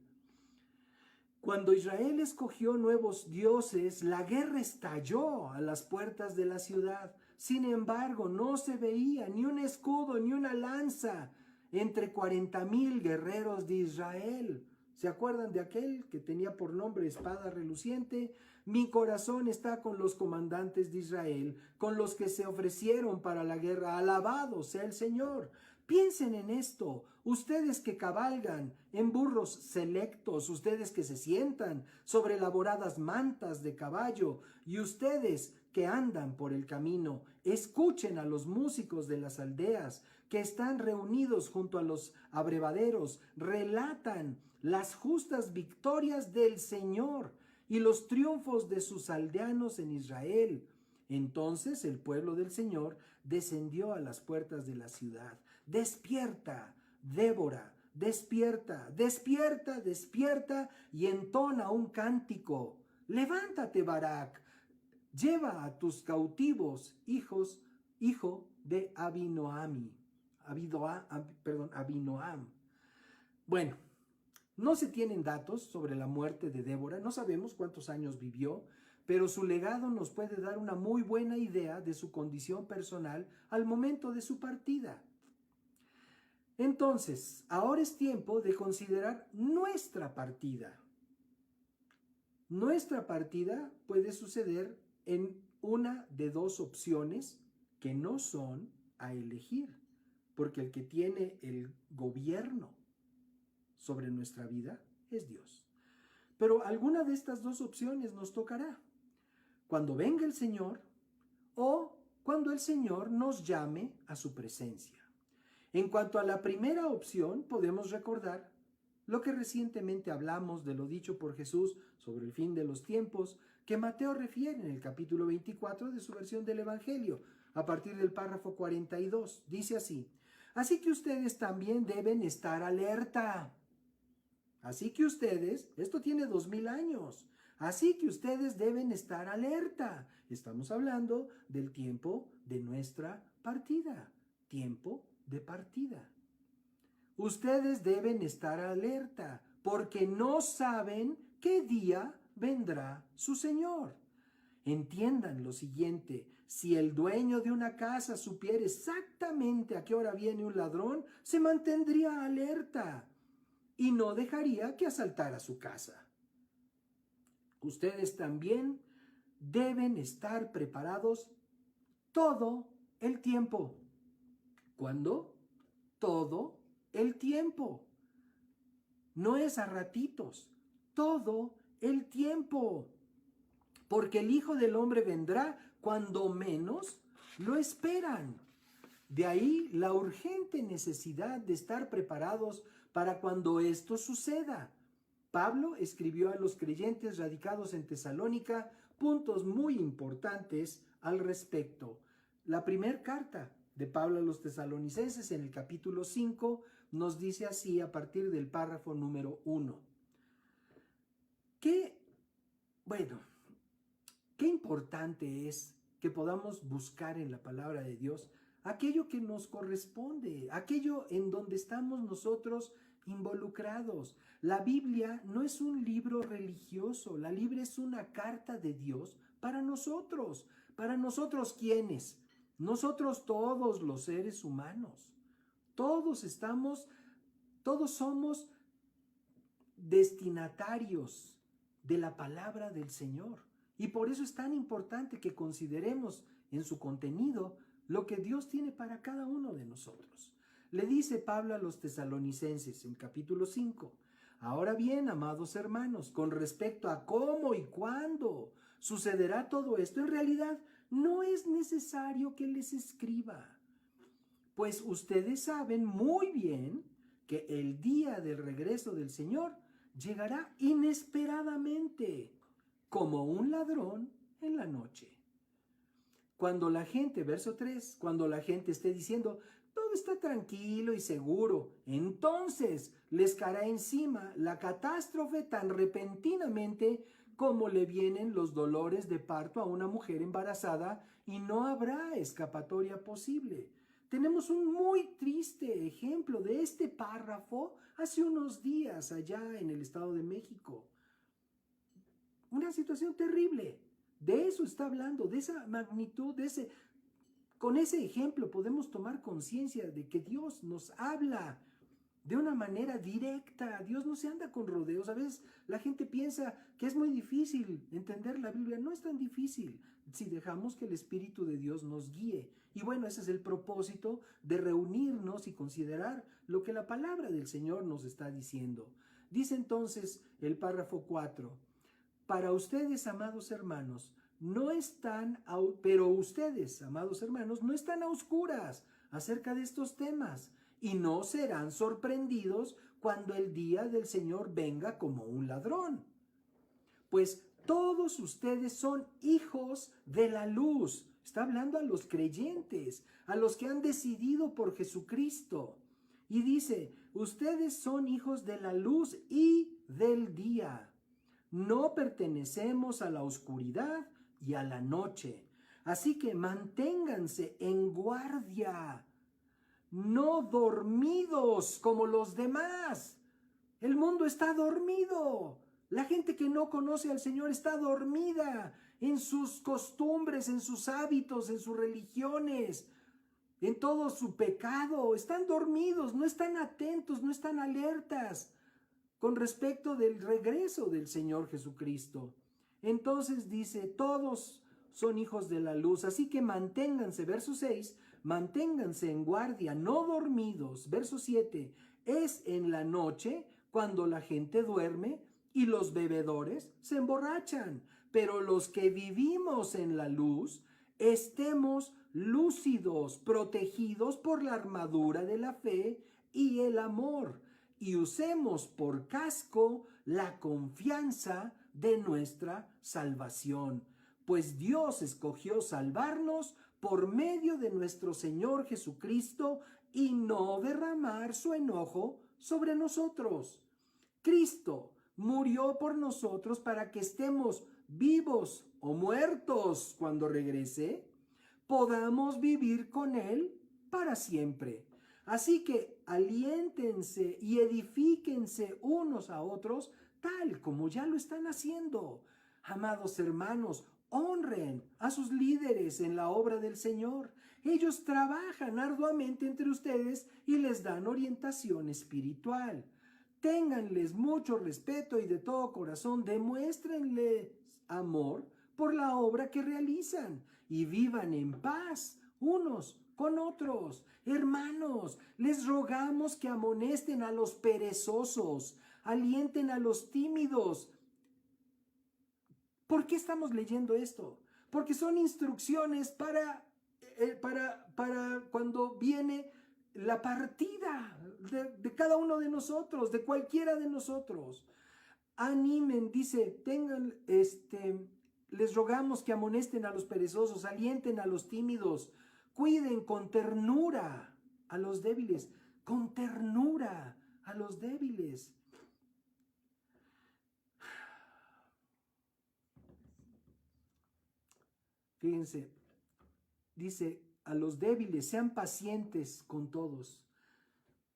Cuando Israel escogió nuevos dioses, la guerra estalló a las puertas de la ciudad. Sin embargo, no se veía ni un escudo ni una lanza entre 40,000 guerreros de Israel. ¿Se acuerdan de aquel que tenía por nombre espada reluciente? Mi corazón está con los comandantes de Israel, con los que se ofrecieron para la guerra. Alabado sea el Señor. Piensen en esto, ustedes que cabalgan en burros selectos, ustedes que se sientan sobre elaboradas mantas de caballo y ustedes que andan por el camino, escuchen a los músicos de las aldeas que están reunidos junto a los abrevaderos, relatan las justas victorias del Señor y los triunfos de sus aldeanos en Israel. Entonces el pueblo del Señor descendió a las puertas de la ciudad. Despierta, Débora, despierta, despierta, despierta, y entona un cántico. Levántate, Barak, lleva a tus cautivos hijo, de Abinoam. Bueno, no se tienen datos sobre la muerte de Débora, no sabemos cuántos años vivió, pero su legado nos puede dar una muy buena idea de su condición personal al momento de su partida. Entonces, ahora es tiempo de considerar nuestra partida. Nuestra partida puede suceder en una de dos opciones que no son a elegir, porque el que tiene el gobierno sobre nuestra vida es Dios. Pero alguna de estas dos opciones nos tocará. Cuando venga el Señor o cuando el Señor nos llame a su presencia. En cuanto a la primera opción, podemos recordar lo que recientemente hablamos de lo dicho por Jesús sobre el fin de los tiempos, que Mateo refiere en el capítulo 24 de su versión del Evangelio, a partir del párrafo 42. Dice así: así que ustedes también deben estar alerta. Así que ustedes, esto tiene 2000 años, así que ustedes deben estar alerta. Estamos hablando del tiempo de nuestra partida, tiempo de partida. Ustedes deben estar alerta porque no saben qué día vendrá su Señor. Entiendan lo siguiente: si el dueño de una casa supiera exactamente a qué hora viene un ladrón, se mantendría alerta y no dejaría que asaltara su casa. Ustedes también deben estar preparados todo el tiempo. ¿Cuándo? Todo el tiempo. No es a ratitos, todo el tiempo. Porque el Hijo del Hombre vendrá cuando menos lo esperan. De ahí la urgente necesidad de estar preparados para cuando esto suceda. Pablo escribió a los creyentes radicados en Tesalónica puntos muy importantes al respecto. La primera carta de Pablo a los tesalonicenses en el capítulo 5 nos dice así a partir del párrafo número 1. Qué importante es que podamos buscar en la palabra de Dios aquello que nos corresponde, aquello en donde estamos nosotros involucrados. La Biblia no es un libro religioso, la Biblia es una carta de Dios para nosotros. ¿Para nosotros quiénes? Nosotros todos los seres humanos. Todos somos destinatarios de la palabra del Señor. Y por eso es tan importante que consideremos en su contenido lo que Dios tiene para cada uno de nosotros. Le dice Pablo a los tesalonicenses en capítulo 5: ahora bien, amados hermanos, con respecto a cómo y cuándo sucederá todo esto, en realidad no es necesario que les escriba, pues ustedes saben muy bien que el día del regreso del Señor llegará inesperadamente, como un ladrón en la noche. Cuando la gente, verso 3, cuando la gente esté diciendo todo está tranquilo y seguro, entonces les caerá encima la catástrofe tan repentinamente como le vienen los dolores de parto a una mujer embarazada y no habrá escapatoria posible. Tenemos un muy triste ejemplo de este párrafo hace unos días allá en el Estado de México. Una situación terrible. De eso está hablando, de esa magnitud, con ese ejemplo podemos tomar conciencia de que Dios nos habla de una manera directa. Dios no se anda con rodeos. A veces la gente piensa que es muy difícil entender la Biblia. No es tan difícil si dejamos que el Espíritu de Dios nos guíe. Y bueno, ese es el propósito de reunirnos y considerar lo que la palabra del Señor nos está diciendo. Dice entonces el párrafo 4: para ustedes, amados hermanos, pero ustedes, amados hermanos, no están a oscuras acerca de estos temas y no serán sorprendidos cuando el día del Señor venga como un ladrón. Pues todos ustedes son hijos de la luz. Está hablando a los creyentes, a los que han decidido por Jesucristo. Y dice, ustedes son hijos de la luz y del día. No pertenecemos a la oscuridad y a la noche. Así que manténganse en guardia, no dormidos como los demás. El mundo está dormido. La gente que no conoce al Señor está dormida en sus costumbres, en sus hábitos, en sus religiones, en todo su pecado. Están dormidos, no están atentos, no están alertas con respecto del regreso del Señor Jesucristo. Entonces dice, todos son hijos de la luz, así que manténganse, verso 6, manténganse en guardia, no dormidos. Verso 7, es en la noche cuando la gente duerme y los bebedores se emborrachan, pero los que vivimos en la luz, estemos lúcidos, protegidos por la armadura de la fe y el amor, y usemos por casco la confianza de nuestra salvación, pues Dios escogió salvarnos por medio de nuestro Señor Jesucristo y no derramar su enojo sobre nosotros. Cristo murió por nosotros para que estemos vivos o muertos cuando regrese, podamos vivir con Él para siempre. Así que aliéntense y edifíquense unos a otros tal como ya lo están haciendo. Amados hermanos, honren a sus líderes en la obra del Señor. Ellos trabajan arduamente entre ustedes y les dan orientación espiritual. Ténganles mucho respeto y de todo corazón demuéstrenles amor por la obra que realizan y vivan en paz unos con otros. Hermanos, les rogamos que amonesten a los perezosos, alienten a los tímidos. ¿Por qué estamos leyendo esto? Porque son instrucciones para cuando viene la partida de cada uno de nosotros, de cualquiera de nosotros. Animen, dice, les rogamos que amonesten a los perezosos, alienten a los tímidos, cuiden con ternura a los débiles, con ternura a los débiles. Fíjense, dice, a los débiles, sean pacientes con todos.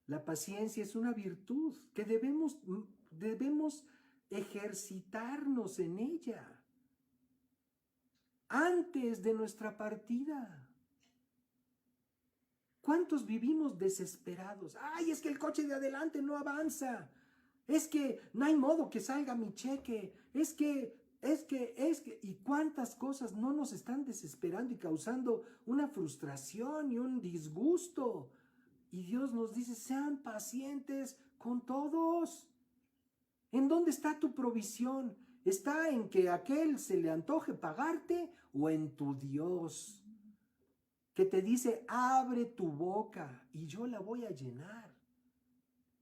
La paciencia es una virtud que debemos ejercitarnos en ella antes de nuestra partida. ¿Cuántos vivimos desesperados? Ay, es que el coche de adelante no avanza. Es que no hay modo que salga mi cheque. Es que, y cuántas cosas no nos están desesperando y causando una frustración y un disgusto. Y Dios nos dice, sean pacientes con todos. ¿En dónde está tu provisión? ¿Está en que a aquel se le antoje pagarte o en tu Dios? Que te dice, abre tu boca y yo la voy a llenar.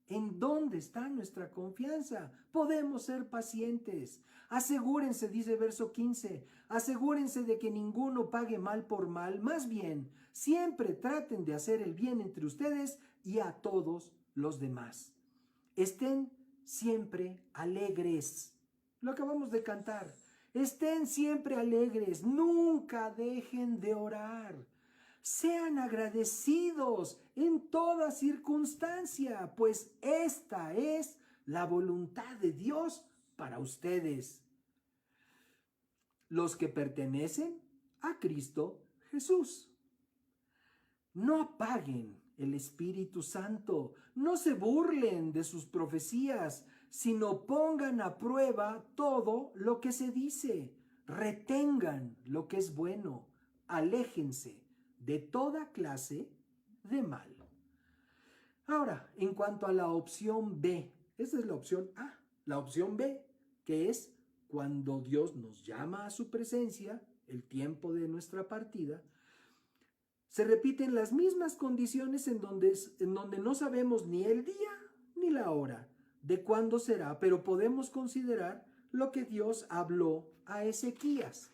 ¿En dónde está nuestra confianza? Podemos ser pacientes. Asegúrense, dice verso 15, asegúrense de que ninguno pague mal por mal. Más bien, siempre traten de hacer el bien entre ustedes y a todos los demás. Estén siempre alegres. Lo acabamos de cantar. Estén siempre alegres. Nunca dejen de orar. Sean agradecidos en toda circunstancia, pues esta es la voluntad de Dios para ustedes, los que pertenecen a Cristo Jesús. No apaguen el Espíritu Santo, no se burlen de sus profecías, sino pongan a prueba todo lo que se dice, retengan lo que es bueno, aléjense de toda clase de mal. Ahora, en cuanto a la opción B, esa es la opción A. La opción B, que es cuando Dios nos llama a su presencia, el tiempo de nuestra partida, se repiten las mismas condiciones en donde no sabemos ni el día ni la hora de cuándo será, pero podemos considerar lo que Dios habló a Ezequías.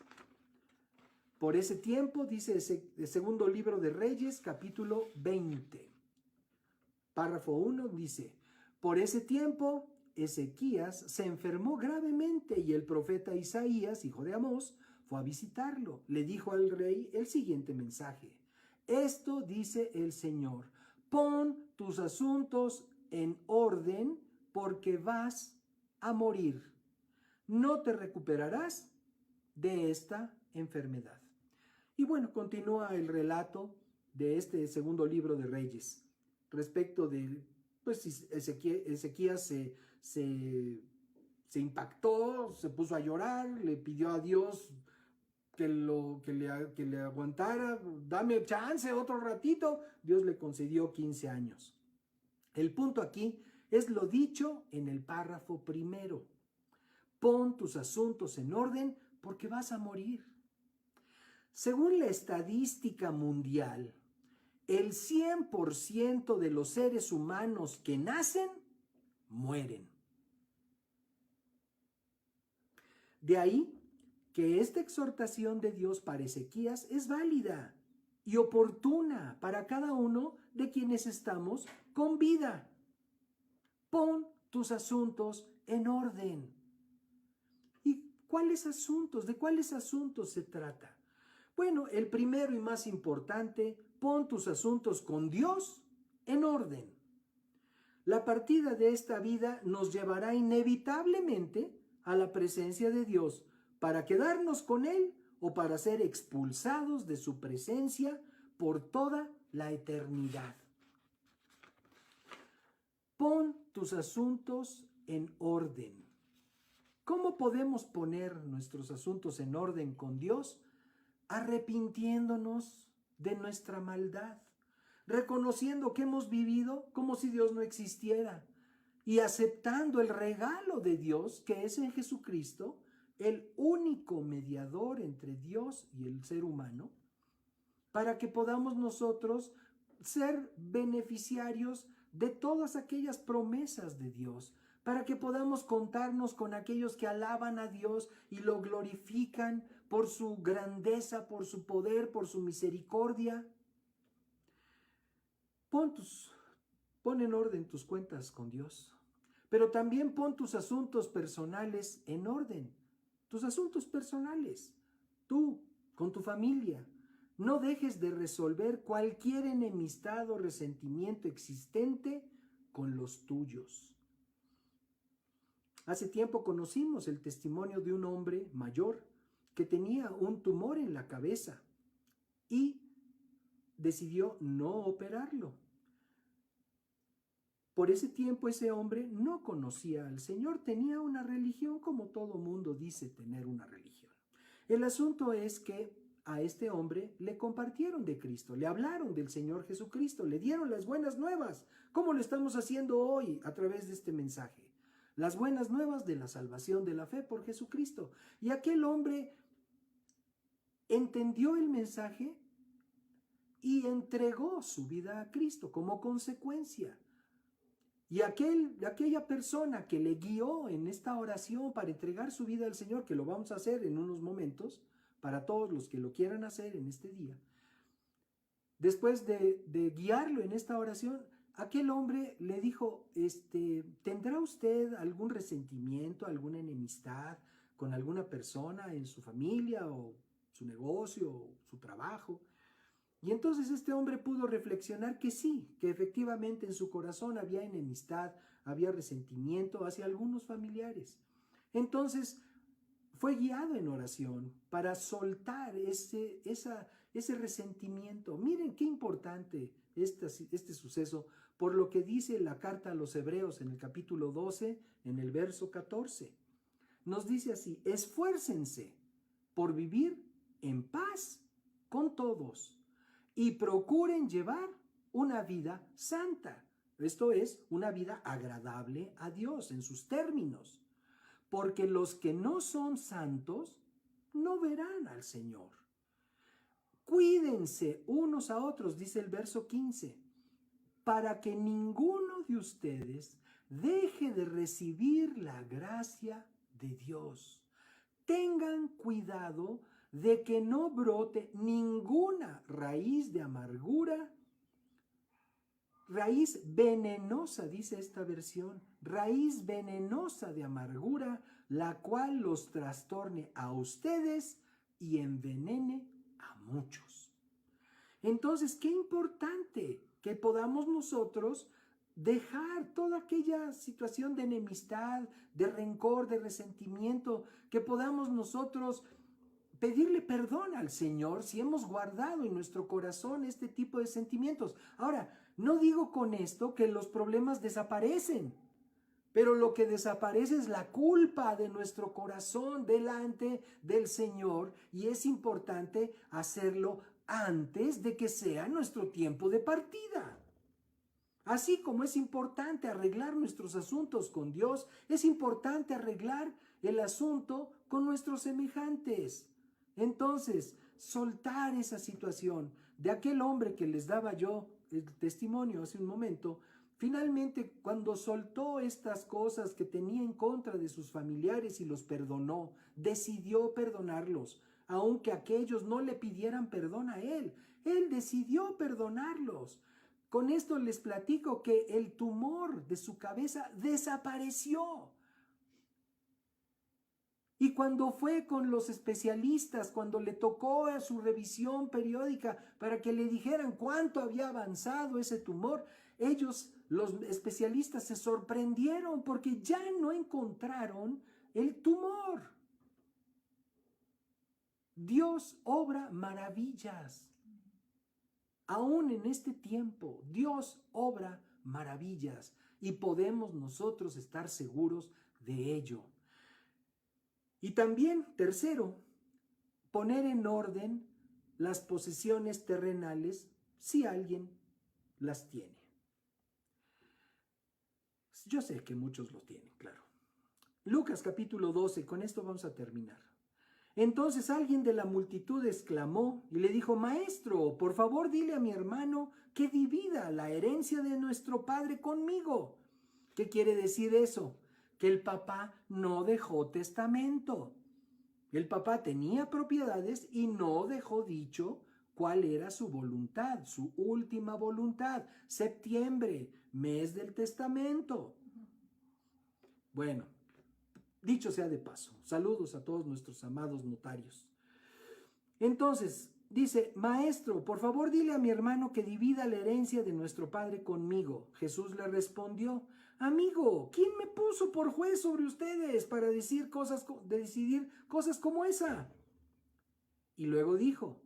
Por ese tiempo, dice el segundo libro de Reyes, capítulo 20. Párrafo 1 dice, por ese tiempo Ezequías se enfermó gravemente y el profeta Isaías, hijo de Amós, fue a visitarlo. Le dijo al rey el siguiente mensaje: esto dice el Señor, pon tus asuntos en orden porque vas a morir. No te recuperarás de esta enfermedad. Y bueno, continúa el relato de este segundo libro de Reyes respecto de, pues Ezequías se impactó, se puso a llorar, le pidió a Dios que le aguantara, dame chance otro ratito. Dios le concedió 15 años. El punto aquí es lo dicho en el párrafo primero: pon tus asuntos en orden porque vas a morir. Según la estadística mundial, el 100% de los seres humanos que nacen mueren. De ahí que esta exhortación de Dios para Ezequías es válida y oportuna para cada uno de quienes estamos con vida. Pon tus asuntos en orden. ¿Y cuáles asuntos? ¿De cuáles asuntos se trata? Bueno, el primero y más importante: pon tus asuntos con Dios en orden. La partida de esta vida nos llevará inevitablemente a la presencia de Dios para quedarnos con Él o para ser expulsados de su presencia por toda la eternidad. Pon tus asuntos en orden. ¿Cómo podemos poner nuestros asuntos en orden con Dios? Arrepintiéndonos de nuestra maldad, reconociendo que hemos vivido como si Dios no existiera y aceptando el regalo de Dios que es en Jesucristo, el único mediador entre Dios y el ser humano, para que podamos nosotros ser beneficiarios de todas aquellas promesas de Dios, para que podamos contarnos con aquellos que alaban a Dios y lo glorifican por su grandeza, por su poder, por su misericordia. Pon en orden tus cuentas con Dios, pero también pon tus asuntos personales en orden. Tus asuntos personales, tú, con tu familia. No dejes de resolver cualquier enemistad o resentimiento existente con los tuyos. Hace tiempo conocimos el testimonio de un hombre mayor que tenía un tumor en la cabeza y decidió no operarlo. Por ese tiempo ese hombre no conocía al Señor, tenía una religión como todo mundo dice tener una religión. El asunto es que a este hombre le compartieron de Cristo, le hablaron del Señor Jesucristo, le dieron las buenas nuevas, como lo estamos haciendo hoy a través de este mensaje. Las buenas nuevas de la salvación de la fe por Jesucristo. Y aquel hombre entendió el mensaje y entregó su vida a Cristo como consecuencia. Y aquella persona que le guió en esta oración para entregar su vida al Señor, que lo vamos a hacer en unos momentos, para todos los que lo quieran hacer en este día, después de guiarlo en esta oración, aquel hombre le dijo, ¿tendrá usted algún resentimiento, alguna enemistad con alguna persona en su familia o su negocio o su trabajo? Y entonces este hombre pudo reflexionar que sí, que efectivamente en su corazón había enemistad, había resentimiento hacia algunos familiares. Entonces fue guiado en oración para soltar ese resentimiento. Miren qué importante este suceso, por lo que dice la carta a los Hebreos en el capítulo 12, en el verso 14. Nos dice así: esfuércense por vivir en paz con todos y procuren llevar una vida santa. Esto es, una vida agradable a Dios en sus términos. Porque los que no son santos no verán al Señor. Cuídense unos a otros, dice el verso 15, para que ninguno de ustedes deje de recibir la gracia de Dios. Tengan cuidado de que no brote ninguna raíz de amargura, raíz venenosa, dice esta versión, raíz venenosa de amargura, la cual los trastorne a ustedes y envenene a muchos. Entonces, qué importante que podamos nosotros dejar toda aquella situación de enemistad, de rencor, de resentimiento, que podamos nosotros pedirle perdón al Señor si hemos guardado en nuestro corazón este tipo de sentimientos. Ahora, no digo con esto que los problemas desaparecen, pero lo que desaparece es la culpa de nuestro corazón delante del Señor, y es importante hacerlo antes de que sea nuestro tiempo de partida. Así como es importante arreglar nuestros asuntos con Dios, es importante arreglar el asunto con nuestros semejantes. Entonces, soltar esa situación de aquel hombre que les daba yo el testimonio hace un momento, finalmente cuando soltó estas cosas que tenía en contra de sus familiares y los perdonó, decidió perdonarlos, aunque aquellos no le pidieran perdón a él. Él decidió perdonarlos. Con esto les platico que el tumor de su cabeza desapareció. Y cuando fue con los especialistas, cuando le tocó a su revisión periódica para que le dijeran cuánto había avanzado ese tumor, ellos, los especialistas, se sorprendieron porque ya no encontraron el tumor. Dios obra maravillas. Aún en este tiempo, Dios obra maravillas y podemos nosotros estar seguros de ello. Y también, tercero, poner en orden las posesiones terrenales si alguien las tiene. Yo sé que muchos lo tienen, claro. Lucas capítulo 12, con esto vamos a terminar. Entonces alguien de la multitud exclamó y le dijo: Maestro, por favor dile a mi hermano que divida la herencia de nuestro padre conmigo. ¿Qué quiere decir eso? Que el papá no dejó testamento. El papá tenía propiedades y no dejó dicho cuál era su voluntad, su última voluntad. Septiembre, mes del testamento. Bueno, dicho sea de paso, saludos a todos nuestros amados notarios. Entonces, dice: Maestro, por favor dile a mi hermano que divida la herencia de nuestro padre conmigo. Jesús le respondió: Amigo, ¿quién me puso por juez sobre ustedes para decidir cosas como esa? Y luego dijo: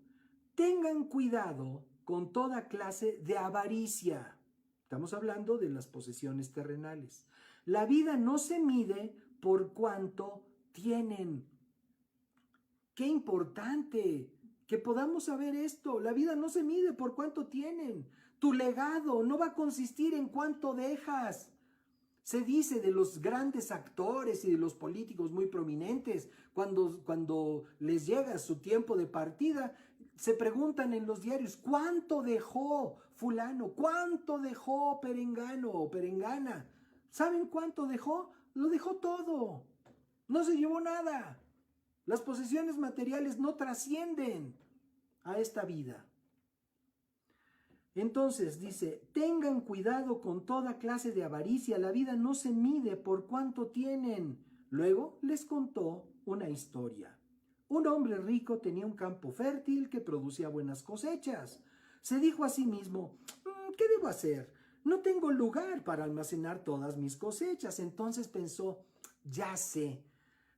Tengan cuidado con toda clase de avaricia. Estamos hablando de las posesiones terrenales. La vida no se mide por cuánto tienen. Qué importante que podamos saber esto. La vida no se mide por cuánto tienen. Tu legado no va a consistir en cuánto dejas. Se dice de los grandes actores y de los políticos muy prominentes, cuando les llega su tiempo de partida, se preguntan en los diarios: ¿cuánto dejó fulano? ¿Cuánto dejó perengano o perengana? ¿Saben cuánto dejó? Lo dejó todo. No se llevó nada. Las posesiones materiales no trascienden a esta vida. Entonces dice: tengan cuidado con toda clase de avaricia, la vida no se mide por cuánto tienen. Luego les contó una historia. Un hombre rico tenía un campo fértil que producía buenas cosechas. Se dijo a sí mismo: ¿qué debo hacer? No tengo lugar para almacenar todas mis cosechas. Entonces pensó: ya sé.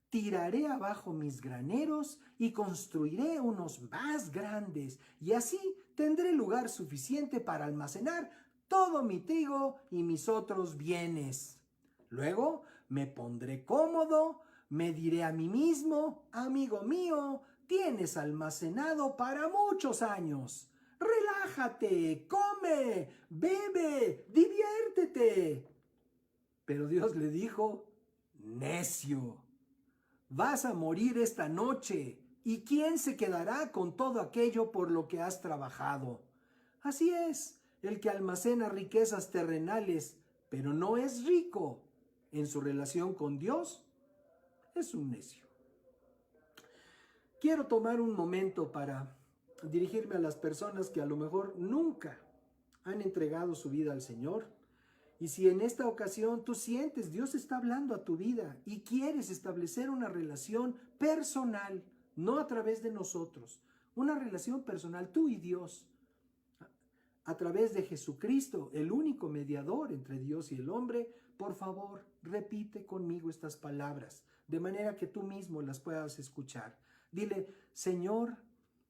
Tiraré abajo mis graneros y construiré unos más grandes, y así tendré lugar suficiente para almacenar todo mi trigo y mis otros bienes. Luego me pondré cómodo, me diré a mí mismo: amigo mío, tienes almacenado para muchos años. Relájate, come, bebe, diviértete. Pero Dios le dijo: necio. Vas a morir esta noche, ¿y quién se quedará con todo aquello por lo que has trabajado? Así es, el que almacena riquezas terrenales, pero no es rico en su relación con Dios, es un necio. Quiero tomar un momento para dirigirme a las personas que a lo mejor nunca han entregado su vida al Señor. Y si en esta ocasión tú sientes Dios está hablando a tu vida y quieres establecer una relación personal no a través de nosotros, una relación personal, tú y Dios, a través de Jesucristo, el único mediador entre Dios y el hombre. Por favor, repite conmigo estas palabras, de manera que tú mismo las puedas escuchar. Dile: Señor,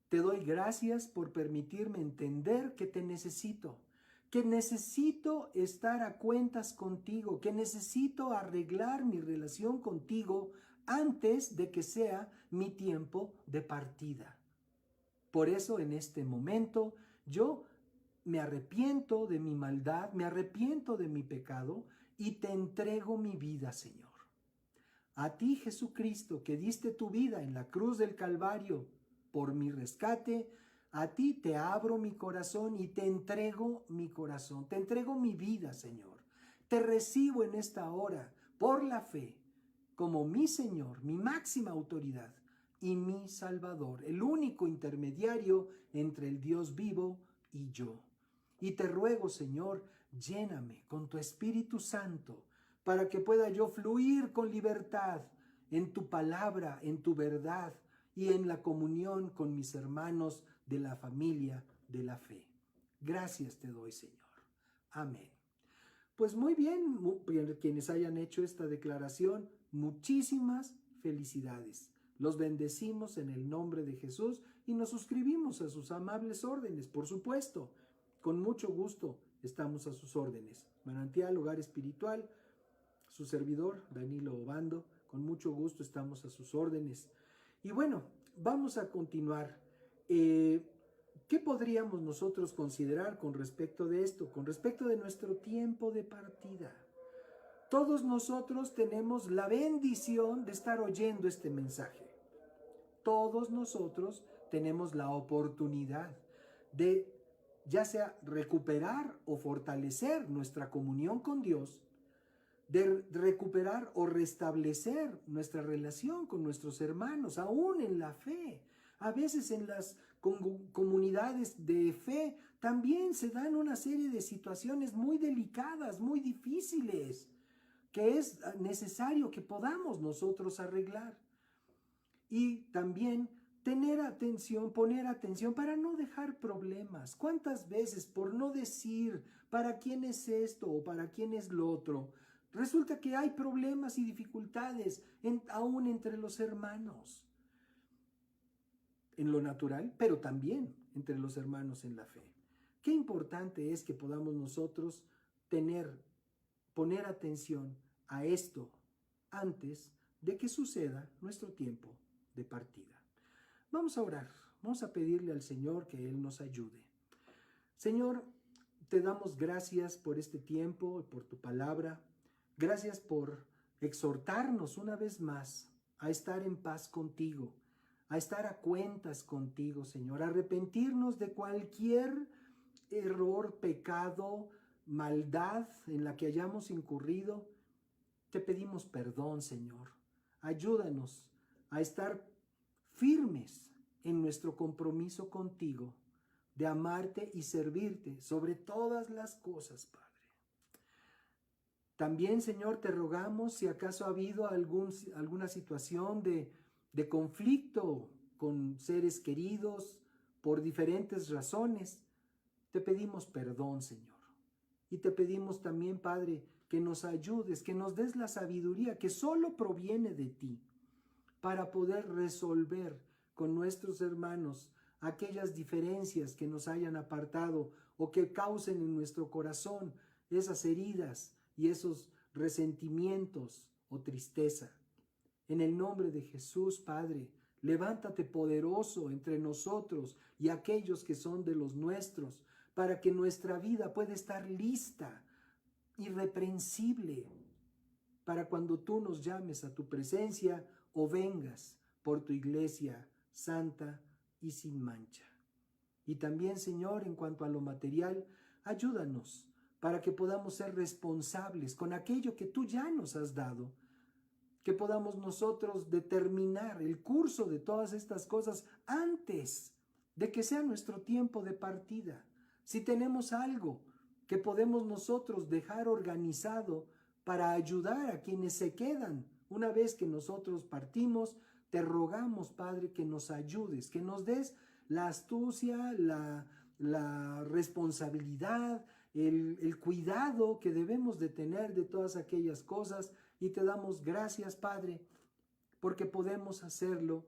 te doy gracias por permitirme entender que te necesito, que necesito estar a cuentas contigo, que necesito arreglar mi relación contigo antes de que sea mi tiempo de partida. Por eso en este momento yo me arrepiento de mi maldad, me arrepiento de mi pecado y te entrego mi vida, Señor. A ti, Jesucristo, que diste tu vida en la cruz del Calvario por mi rescate, a ti te abro mi corazón y te entrego mi corazón, te entrego mi vida, Señor. Te recibo en esta hora por la fe como mi Señor, mi máxima autoridad y mi Salvador, el único intermediario entre el Dios vivo y yo. Y te ruego, Señor, lléname con tu Espíritu Santo para que pueda yo fluir con libertad en tu palabra, en tu verdad y en la comunión con mis hermanos de la familia de la fe. Gracias te doy, Señor. Amén. Pues muy bien, quienes hayan hecho esta declaración, muchísimas felicidades. Los bendecimos en el nombre de Jesús y nos suscribimos a sus amables órdenes, por supuesto. Con mucho gusto estamos a sus órdenes. Manantial Hogar Espiritual, su servidor, Danilo Obando, con mucho gusto estamos a sus órdenes. Y bueno, vamos a continuar. ¿Qué podríamos nosotros considerar con respecto de esto? Con respecto de nuestro tiempo de partida. Todos nosotros tenemos la bendición de estar oyendo este mensaje. Todos nosotros tenemos la oportunidad de ya sea recuperar o fortalecer nuestra comunión con Dios, de recuperar o restablecer nuestra relación con nuestros hermanos, aún en la fe. A veces en las comunidades de fe también se dan una serie de situaciones muy delicadas, muy difíciles, que es necesario que podamos nosotros arreglar. Y también poner atención para no dejar problemas. ¿Cuántas veces por no decir para quién es esto o para quién es lo otro, resulta que hay problemas y dificultades aún entre los hermanos? En lo natural, pero también entre los hermanos en la fe. Qué importante es que podamos nosotros poner atención a esto antes de que suceda nuestro tiempo de partida. Vamos a orar, vamos a pedirle al Señor que Él nos ayude. Señor, te damos gracias por este tiempo, por tu palabra. Gracias por exhortarnos una vez más a estar en paz contigo, a estar a cuentas contigo, Señor, a arrepentirnos de cualquier error, pecado, maldad en la que hayamos incurrido. Te pedimos perdón, Señor. Ayúdanos a estar firmes en nuestro compromiso contigo, de amarte y servirte sobre todas las cosas, Padre. También, Señor, te rogamos si acaso ha habido alguna situación de conflicto con seres queridos por diferentes razones, te pedimos perdón, Señor. Y te pedimos también, Padre, que nos ayudes, que nos des la sabiduría que solo proviene de ti, para poder resolver con nuestros hermanos aquellas diferencias que nos hayan apartado o que causen en nuestro corazón esas heridas y esos resentimientos o tristeza. En el nombre de Jesús, Padre, levántate poderoso entre nosotros y aquellos que son de los nuestros, para que nuestra vida pueda estar lista, irreprensible, para cuando tú nos llames a tu presencia o vengas por tu iglesia santa y sin mancha. Y también, Señor, en cuanto a lo material, ayúdanos para que podamos ser responsables con aquello que tú ya nos has dado, que podamos nosotros determinar el curso de todas estas cosas antes de que sea nuestro tiempo de partida. Si tenemos algo que podemos nosotros dejar organizado para ayudar a quienes se quedan una vez que nosotros partimos, Te rogamos, Padre, que nos ayudes, que nos des la astucia, la responsabilidad, el cuidado que debemos de tener de todas aquellas cosas. Y te damos gracias, Padre, porque podemos hacerlo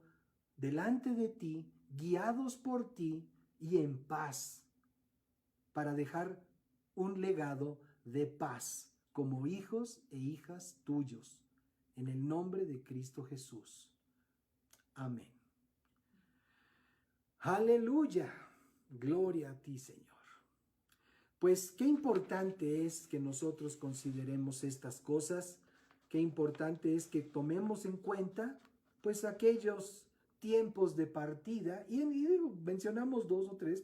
delante de ti, guiados por ti y en paz, para dejar un legado de paz como hijos e hijas tuyos, en el nombre de Cristo Jesús. Amén. Aleluya. Gloria a ti, Señor. Pues qué importante es que nosotros consideremos estas cosas, qué importante es que tomemos en cuenta pues aquellos tiempos de partida, y digo, mencionamos 2 o 3,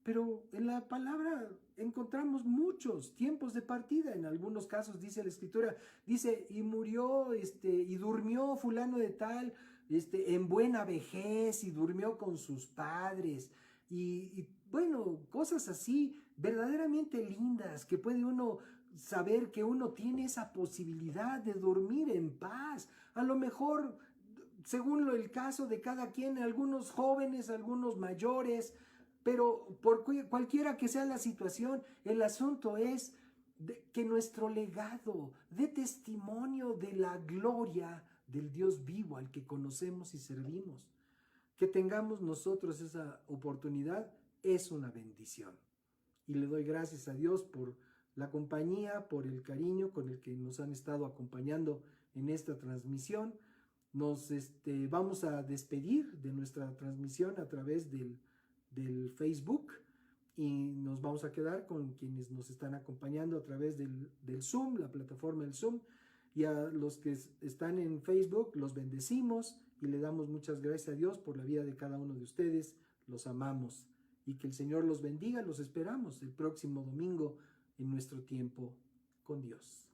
pero en la palabra encontramos muchos tiempos de partida. En algunos casos dice la Escritura, dice, y murió, y durmió fulano de tal, en buena vejez, y durmió con sus padres, y bueno, cosas así verdaderamente lindas, que puede uno saber que uno tiene esa posibilidad de dormir en paz. A lo mejor, según el caso de cada quien, algunos jóvenes, algunos mayores, pero por cualquiera que sea la situación, el asunto es que nuestro legado dé testimonio de la gloria del Dios vivo al que conocemos y servimos. Que tengamos nosotros esa oportunidad es una bendición. Y le doy gracias a Dios por la compañía, por el cariño con el que nos han estado acompañando en esta transmisión. Nos vamos a despedir de nuestra transmisión a través del Facebook, y nos vamos a quedar con quienes nos están acompañando a través del Zoom, la plataforma del Zoom. Y a los que están en Facebook los bendecimos y le damos muchas gracias a Dios por la vida de cada uno de ustedes. Los amamos y que el Señor los bendiga. Los esperamos el próximo domingo en nuestro tiempo con Dios.